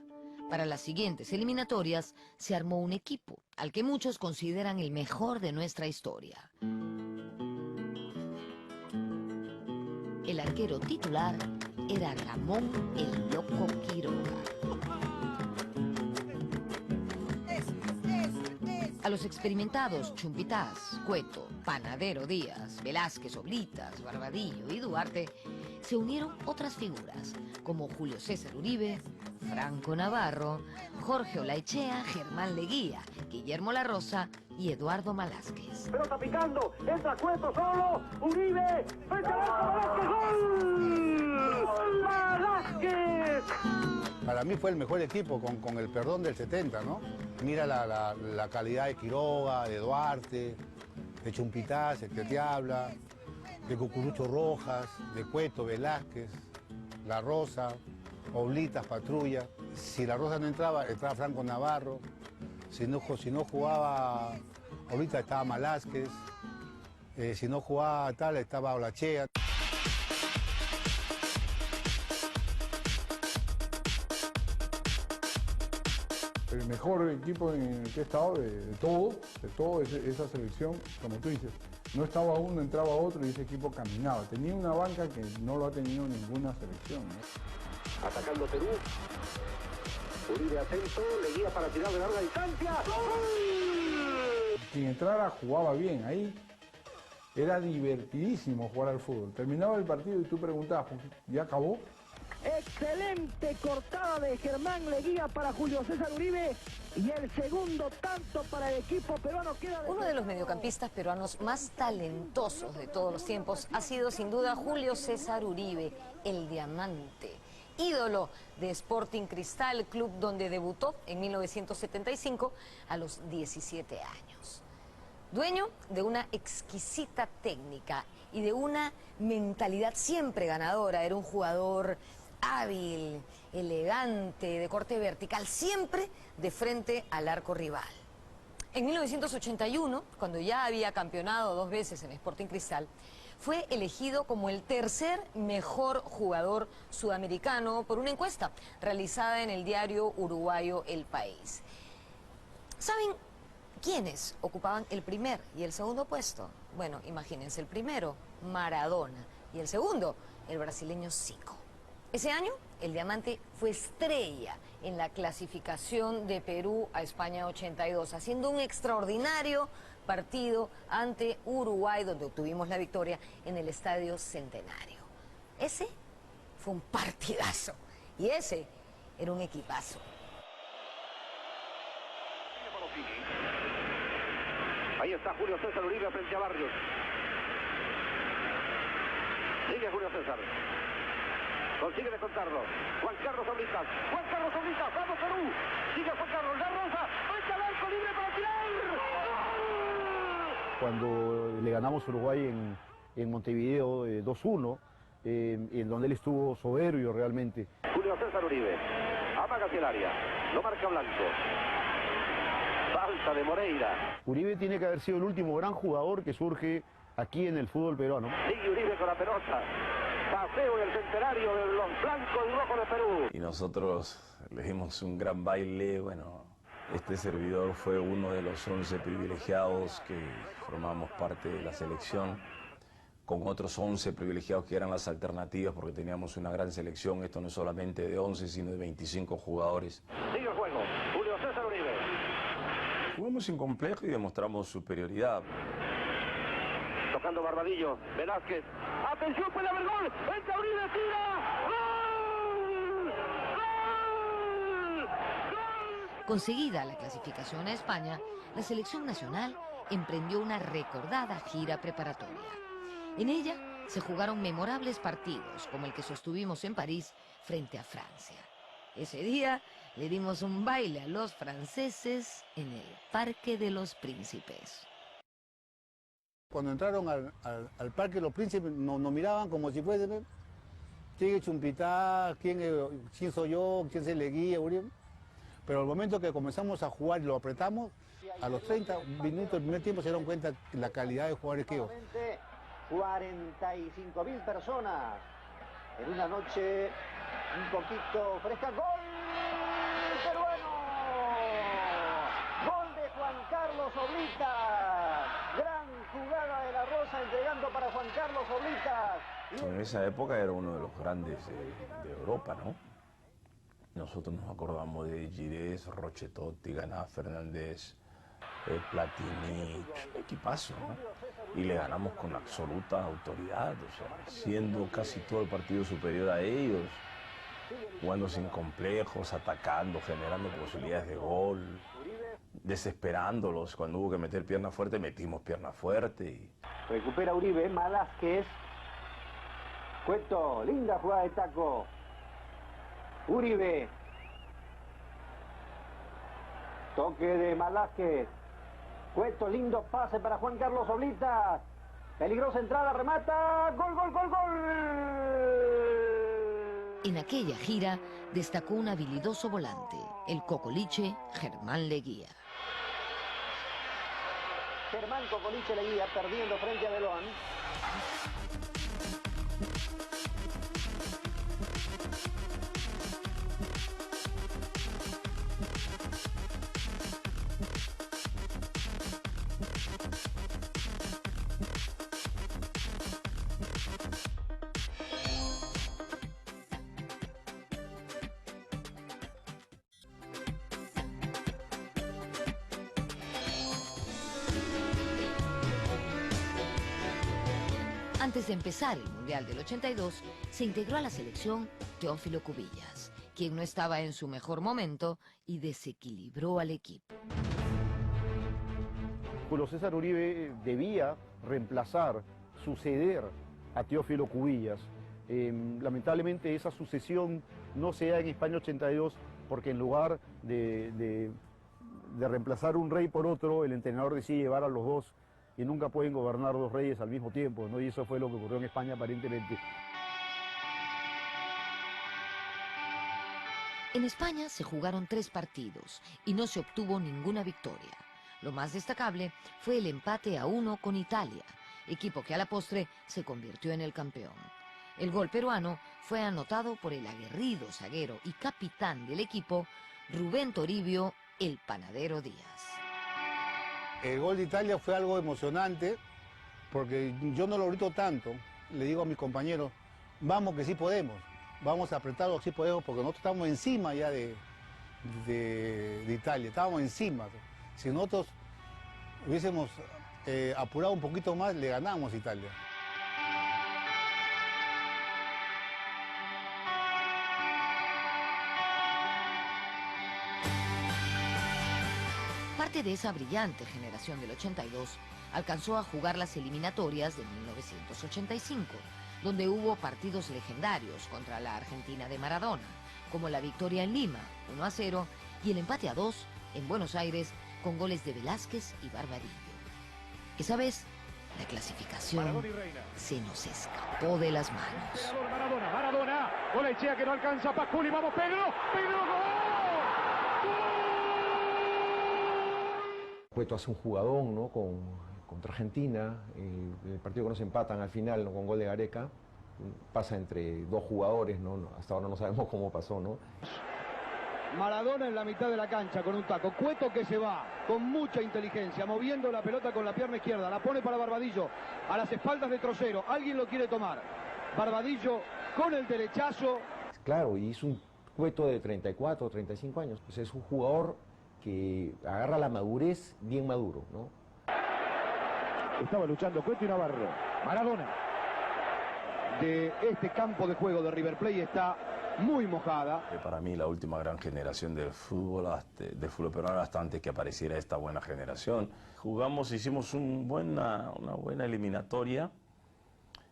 Para las siguientes eliminatorias se armó un equipo al que muchos consideran el mejor de nuestra historia. El arquero titular era Ramón el Loco Quiroga. A los experimentados Chumpitaz, Cueto, Panadero Díaz, Velázquez Oblitas, Barbadillo y Duarte se unieron otras figuras como Julio César Uribe, Franco Navarro, Jorge Olaechea, Germán Leguía, Guillermo La Rosa y Eduardo Malásquez. Pelota picando, entra Cueto solo, Uribe, frente a Velázquez, ¡gol! ¡Malásquez! Para mí fue el mejor equipo, con el perdón del 70, ¿no? Mira la calidad de Quiroga, de Duarte, de Chumpitaz, el que te habla, de Cucurucho Rojas, de Cueto, Velázquez, La Rosa, Oblitas, Patrulla. Si La Rosa no entraba, entraba Franco Navarro. Si no jugaba Oblitas, estaba Malásquez. Si no jugaba tal, estaba Olaechea. mejor equipo en el que he estado de todo esa selección, como tú dices. No estaba uno, entraba otro y ese equipo caminaba. Tenía una banca que no lo ha tenido ninguna selección, ¿no? Atacando Perú. Uribe atento, Leguía para tirar de larga distancia. ¡Gol! Quien entrara jugaba bien. Ahí era divertidísimo jugar al fútbol. Terminaba el partido y tú preguntabas, ¿ya acabó? Excelente cortada de Germán Leguía para Julio César Uribe y el segundo tanto para el equipo peruano queda Uno de los mediocampistas peruanos más talentosos de todos los tiempos ha sido sin duda Julio César Uribe, el Diamante, ídolo de Sporting Cristal, club donde debutó en 1975 a los 17 años. Dueño de una exquisita técnica y de una mentalidad siempre ganadora, era un jugador hábil, elegante, de corte vertical, siempre de frente al arco rival. En 1981, cuando ya había campeonado 2 veces en Sporting Cristal, fue elegido como el tercer mejor jugador sudamericano por una encuesta realizada en el diario uruguayo El País. ¿Saben quiénes ocupaban el primer y el segundo puesto? Bueno, imagínense, el primero, Maradona, y el segundo, el brasileño Zico. Ese año, el Diamante fue estrella en la clasificación de Perú a España 82, haciendo un extraordinario partido ante Uruguay, donde obtuvimos la victoria en el Estadio Centenario. Ese fue un partidazo, y ese era un equipazo. Ahí está Julio César Uribe frente a Barrios. Sigue Julio César. Consigue descontarlo. Juan Carlos Oblitas. Juan Carlos Oblitas. Vamos Perú. Sigue Juan Carlos. La Rosa. Frente al arco libre para tirar. Cuando le ganamos a Uruguay en Montevideo 2-1, en donde él estuvo soberbio realmente. Julio César Uribe. Amaga hacia el área. Lo marca Blanco. Falta de Moreira. Uribe tiene que haber sido el último gran jugador que surge aquí en el fútbol peruano. Sigue Uribe con la pelota. Paseo en el centenario de los blancos y rojos de Perú. Y nosotros le dimos un gran baile. Bueno, este servidor fue uno de los 11 privilegiados que formamos parte de la selección, con otros 11 privilegiados que eran las alternativas, porque teníamos una gran selección. Esto no es solamente de 11, sino de 25 jugadores. Sigue el juego. Julio César Uribe. Jugamos sin complejo y demostramos superioridad. Tocando Barbadillo, Velázquez. ¡Atención, puede haber gol! ¡Entra Uribe, tira! ¡Gol! ¡Gol! ¡Gol! Conseguida la clasificación a España, la selección nacional emprendió una recordada gira preparatoria. En ella se jugaron memorables partidos, como el que sostuvimos en París frente a Francia. Ese día le dimos un baile a los franceses en el Parque de los Príncipes. Cuando entraron al Parque de los Príncipes nos miraban como si fuese, ¿quién es Chumpitá? ¿Quién soy yo? ¿Quién se Leguía? Pero al momento que comenzamos a jugar y lo apretamos, a los 30 minutos del primer tiempo se dieron cuenta de la calidad de jugadores que yo. 45.000 personas en una noche un poquito fresca. ¡Gol peruano! ¡Gol de Juan Carlos Oblitas! Gran jugada de la Rosa entregando para Juan Carlos Oblitas. En esa época era uno de los grandes de Europa, ¿no? Nosotros nos acordamos de Girés, Rochetotti, Ganá, Fernández, Platini, equipazo, ¿no? Y le ganamos con absoluta autoridad, o sea, siendo casi todo el partido superior a ellos, jugando sin complejos, atacando, generando posibilidades de gol, desesperándolos. Cuando hubo que meter pierna fuerte, metimos pierna fuerte. Recupera Uribe, Velázquez. Cueto, linda jugada de taco. Uribe. Toque de Velázquez. Cueto, lindo pase para Juan Carlos Oblitas. Peligrosa entrada, remata. ¡Gol, gol, gol, gol! En aquella gira destacó un habilidoso volante, el cocoliche Germán Leguía. Germán Cocoliche Leguía perdiendo frente a Belón. Antes de empezar el Mundial del 82, se integró a la selección Teófilo Cubillas, quien no estaba en su mejor momento y desequilibró al equipo. Julio César Uribe debía reemplazar, suceder a Teófilo Cubillas. Lamentablemente esa sucesión no se da en España 82 porque en lugar de reemplazar un rey por otro, el entrenador decide llevar a los dos y nunca pueden gobernar dos reyes al mismo tiempo, ¿no? Y eso fue lo que ocurrió en España aparentemente. En España se jugaron 3 partidos y no se obtuvo ninguna victoria. Lo más destacable fue el empate a 1 con Italia, equipo que a la postre se convirtió en el campeón. El gol peruano fue anotado por el aguerrido zaguero y capitán del equipo, Rubén Toribio, el Panadero Díaz. El gol de Italia fue algo emocionante porque yo no lo grito tanto. Le digo a mis compañeros, vamos que sí podemos, vamos a apretarlo que sí podemos porque nosotros estamos encima ya de Italia, estábamos encima. Si nosotros hubiésemos apurado un poquito más, le ganamos a Italia. Parte de esa brillante generación del 82 alcanzó a jugar las eliminatorias de 1985, donde hubo partidos legendarios contra la Argentina de Maradona, como la victoria en Lima, 1-0, y el empate a 2 en Buenos Aires con goles de Velázquez y Barbadillo. Esa vez, la clasificación se nos escapó de las manos. Maradona, Golechea que no alcanza, Pasculi, vamos Pedro, gol. Cueto hace un jugadón, ¿no? Contra Argentina, el partido que nos empatan al final, ¿no? Con gol de Gareca, pasa entre 2 jugadores, ¿no? Hasta ahora no sabemos cómo pasó, ¿no? Maradona en la mitad de la cancha con un taco, Cueto que se va con mucha inteligencia, moviendo la pelota con la pierna izquierda, la pone para Barbadillo, a las espaldas de Trocero, alguien lo quiere tomar, Barbadillo con el derechazo. Claro, y es un Cueto de 34, 35 años, pues es un jugador que agarra la madurez bien maduro, ¿no? Estaba luchando Cueto y Navarro. Maradona de este campo de juego de River Plate está muy mojada. Para mí la última gran generación del fútbol peruano hasta antes que apareciera esta buena generación. Hicimos una buena eliminatoria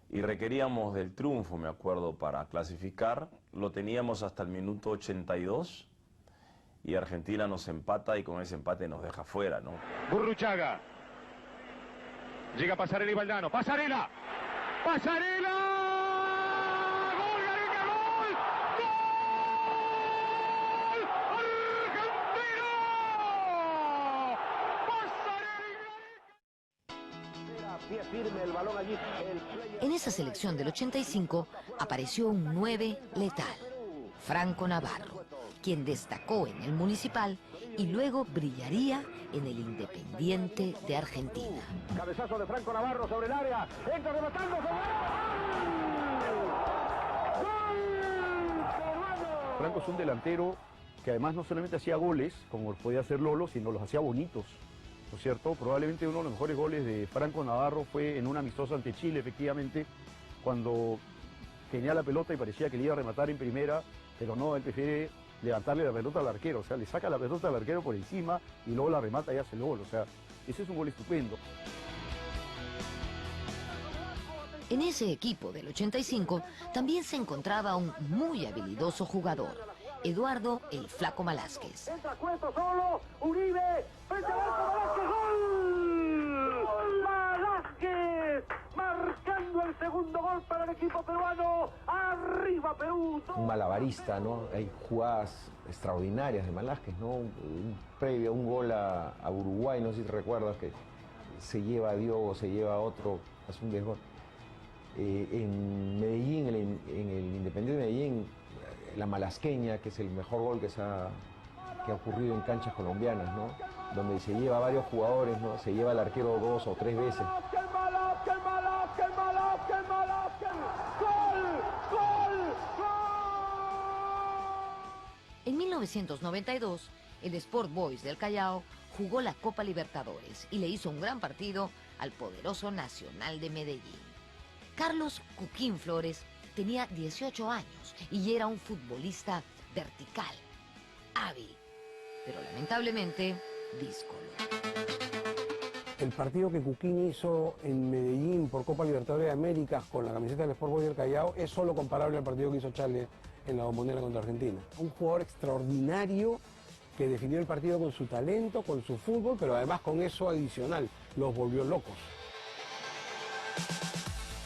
y requeríamos del triunfo, me acuerdo, para clasificar. Lo teníamos hasta el minuto 82. Y Argentina nos empata y con ese empate nos deja fuera, ¿no? Burruchaga. Llega Pasarela y Valdano. ¡Pasarela! ¡Pasarela! ¡Gol, Gareca, gol! ¡Gol! ¡Argentina! ¡Pasarela! Pie firme el balón allí. En esa selección del 85 apareció un 9 letal, Franco Navarro, quien destacó en el Municipal y luego brillaría en el Independiente de Argentina. Cabezazo de Franco Navarro sobre el área. Entra rematando sobre el área. Franco es un delantero que además no solamente hacía goles, como podía hacer Lolo, sino los hacía bonitos, ¿no es cierto? Probablemente uno de los mejores goles de Franco Navarro fue en un amistoso ante Chile, efectivamente, cuando tenía la pelota y parecía que le iba a rematar en primera, pero no, él prefiere levantarle la pelota al arquero, o sea, le saca la pelota al arquero por encima y luego la remata y hace el gol, o sea, ese es un gol estupendo. En ese equipo del 85 también se encontraba un muy habilidoso jugador, Eduardo el Flaco Velázquez. Entra Cueto solo, Uribe, frente al arco, Velázquez, gol. Velázquez marcando el segundo gol para el equipo peruano. Arriba Perú. Un malabarista, ¿no? Hay jugadas extraordinarias de Velázquez, ¿no? Previo a un gol a Uruguay, no sé si te recuerdas, que se lleva a Diogo, se lleva a otro, hace un desgol. En Medellín, en el Independiente de Medellín, la Malasqueña, que es el mejor gol que ha ocurrido en canchas colombianas, ¿no? Donde se lleva a varios jugadores, ¿no? Se lleva al arquero 2 o 3 veces. En 1992, el Sport Boys del Callao jugó la Copa Libertadores y le hizo un gran partido al poderoso Nacional de Medellín. Carlos Cuquín Flores tenía 18 años y era un futbolista vertical, hábil, pero lamentablemente díscolo. El partido que Cuquín hizo en Medellín por Copa Libertadores de América con la camiseta del Sport Boys del Callao es solo comparable al partido que hizo Charlie en la Bombonera contra Argentina. Un jugador extraordinario que definió el partido con su talento, con su fútbol, pero además con eso adicional, los volvió locos.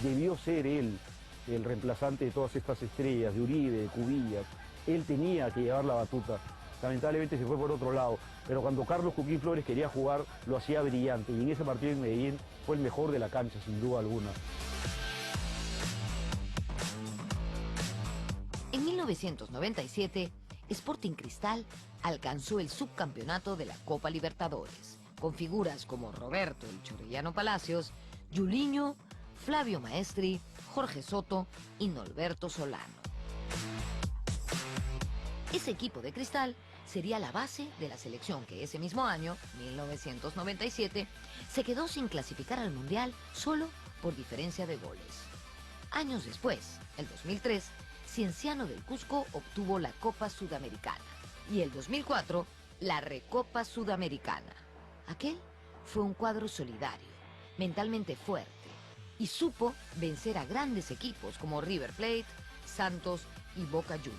Debió ser él el reemplazante de todas estas estrellas, de Uribe, de Cubillas. Él tenía que llevar la batuta. Lamentablemente se fue por otro lado, pero cuando Carlos Cuquín Flores quería jugar, lo hacía brillante, y en ese partido en Medellín fue el mejor de la cancha, sin duda alguna. En 1997, Sporting Cristal alcanzó el subcampeonato de la Copa Libertadores, con figuras como Roberto El Chorrillano Palacios, Julinho, Flavio Maestri, Jorge Soto y Norberto Solano. Ese equipo de Cristal sería la base de la selección que ese mismo año, 1997, se quedó sin clasificar al Mundial solo por diferencia de goles. Años después, el 2003, Cienciano del Cusco obtuvo la Copa Sudamericana y el 2004, la Recopa Sudamericana. Aquel fue un cuadro solidario, mentalmente fuerte y supo vencer a grandes equipos como River Plate, Santos y Boca Juniors.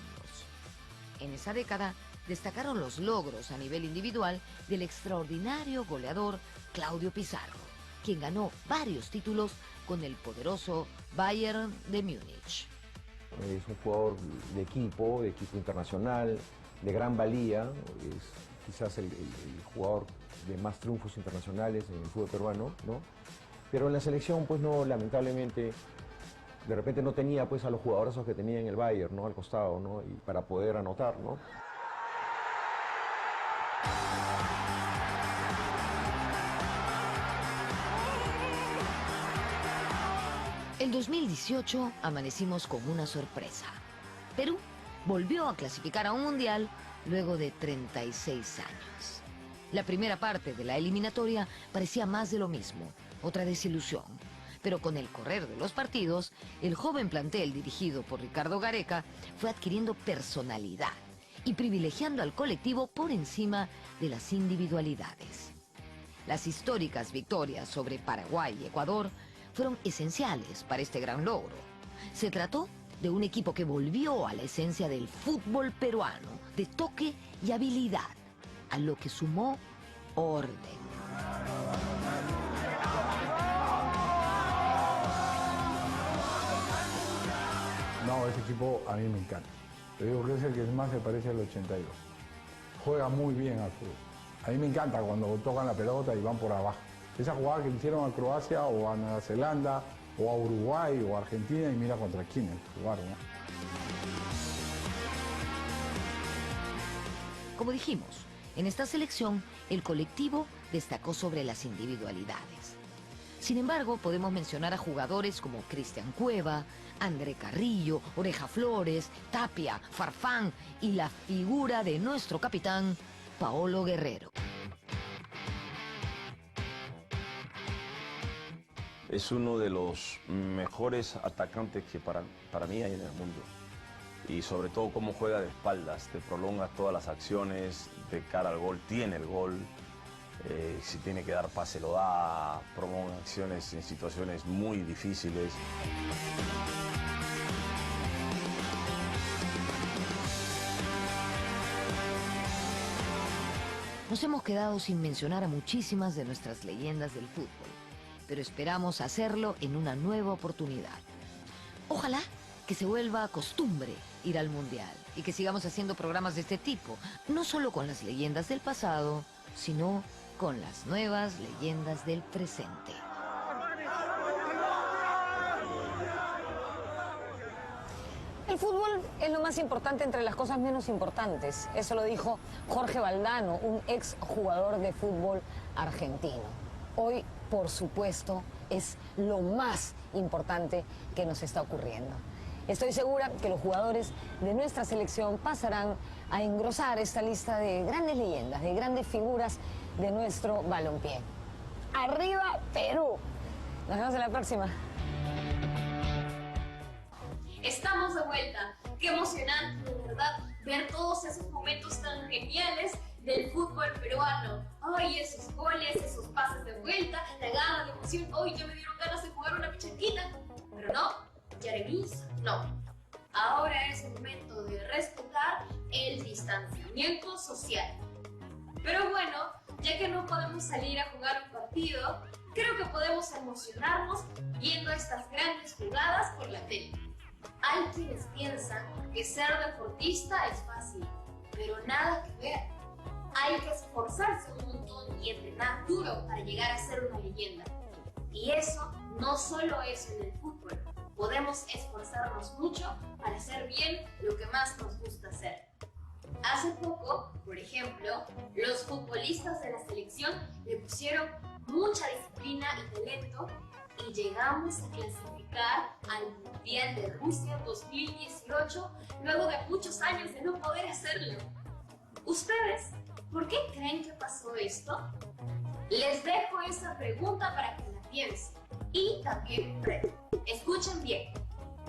En esa década destacaron los logros a nivel individual del extraordinario goleador Claudio Pizarro, quien ganó varios títulos con el poderoso Bayern de Múnich. Es un jugador de equipo internacional, de gran valía, es quizás el jugador de más triunfos internacionales en el fútbol peruano, ¿no? Pero en la selección, pues no, lamentablemente, de repente no tenía pues a los jugadores que tenía en el Bayern, ¿no? Al costado, ¿no? Y para poder anotar, ¿no? En 2018 amanecimos con una sorpresa. Perú volvió a clasificar a un mundial luego de 36 años. La primera parte de la eliminatoria parecía más de lo mismo, otra desilusión. Pero con el correr de los partidos, el joven plantel dirigido por Ricardo Gareca fue adquiriendo personalidad y privilegiando al colectivo por encima de las individualidades. Las históricas victorias sobre Paraguay y Ecuador fueron esenciales para este gran logro. Se trató de un equipo que volvió a la esencia del fútbol peruano, de toque y habilidad, a lo que sumó orden. No, ese equipo a mí me encanta. Te digo que es el que más se parece al 82. Juega muy bien al fútbol. A mí me encanta cuando tocan la pelota y van por abajo. Esa jugada que hicieron a Croacia o a Nueva Zelanda o a Uruguay o a Argentina, y mira contra quiénes jugaron, ¿no? Como dijimos, en esta selección el colectivo destacó sobre las individualidades. Sin embargo, podemos mencionar a jugadores como Cristian Cueva, André Carrillo, Oreja Flores, Tapia, Farfán y la figura de nuestro capitán, Paolo Guerrero. Es uno de los mejores atacantes que para mí hay en el mundo. Y sobre todo cómo juega de espaldas, te prolonga todas las acciones, de cara al gol, tiene el gol. Si tiene que dar pase lo da, promueve acciones en situaciones muy difíciles. Nos hemos quedado sin mencionar a muchísimas de nuestras leyendas del fútbol, pero esperamos hacerlo en una nueva oportunidad. Ojalá que se vuelva costumbre ir al Mundial y que sigamos haciendo programas de este tipo, no solo con las leyendas del pasado, sino con las nuevas leyendas del presente. El fútbol es lo más importante entre las cosas menos importantes. Eso lo dijo Jorge Valdano, un ex jugador de fútbol argentino. Hoy, por supuesto, es lo más importante que nos está ocurriendo. Estoy segura que los jugadores de nuestra selección pasarán a engrosar esta lista de grandes leyendas, de grandes figuras de nuestro balompié. ¡Arriba Perú! Nos vemos en la próxima. Estamos de vuelta. Qué emocionante, de verdad, ver todos esos momentos tan geniales del fútbol peruano. Ay, esos goles, esos pases de vuelta, la gana, la emoción. Hoy ya me dieron ganas de jugar una pichanquita. Pero no, Yaremis, no. Ahora es el momento de respetar el distanciamiento social. Pero bueno, ya que no podemos salir a jugar un partido, creo que podemos emocionarnos viendo estas grandes jugadas por la tele. Hay quienes piensan que ser deportista es fácil, pero nada que ver. Hay que esforzarse un montón y entrenar duro para llegar a ser una leyenda. Y eso no solo es en el fútbol. Podemos esforzarnos mucho para hacer bien lo que más nos gusta hacer. Hace poco, por ejemplo, los futbolistas de la selección le pusieron mucha disciplina y talento y llegamos a clasificar al Mundial de Rusia 2018 luego de muchos años de no poder hacerlo. ¿Ustedes por qué creen que pasó esto? Les dejo esa pregunta para que la piensen y también escuchen bien.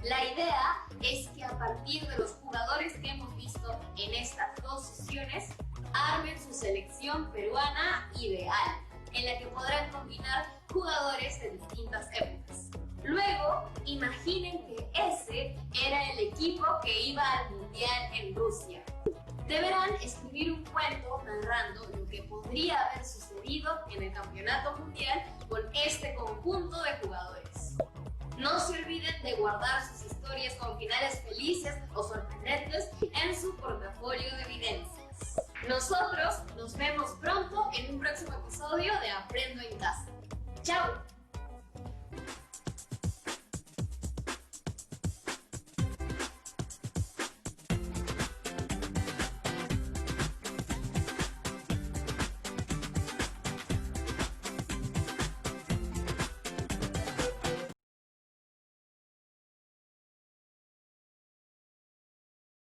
La idea es que a partir de los jugadores que hemos visto en estas dos sesiones, armen su selección peruana ideal, en la que podrán combinar jugadores de distintas épocas. Luego, imaginen que ese era el equipo que iba al Mundial en Rusia. Deberán escribir un cuento narrando lo que podría haber sucedido en el Campeonato Mundial con este conjunto de jugadores. No se olviden de guardar sus historias con finales felices o sorprendentes en su portafolio de evidencias. Nosotros nos vemos pronto en un próximo episodio de Aprendo en Casa. ¡Chao!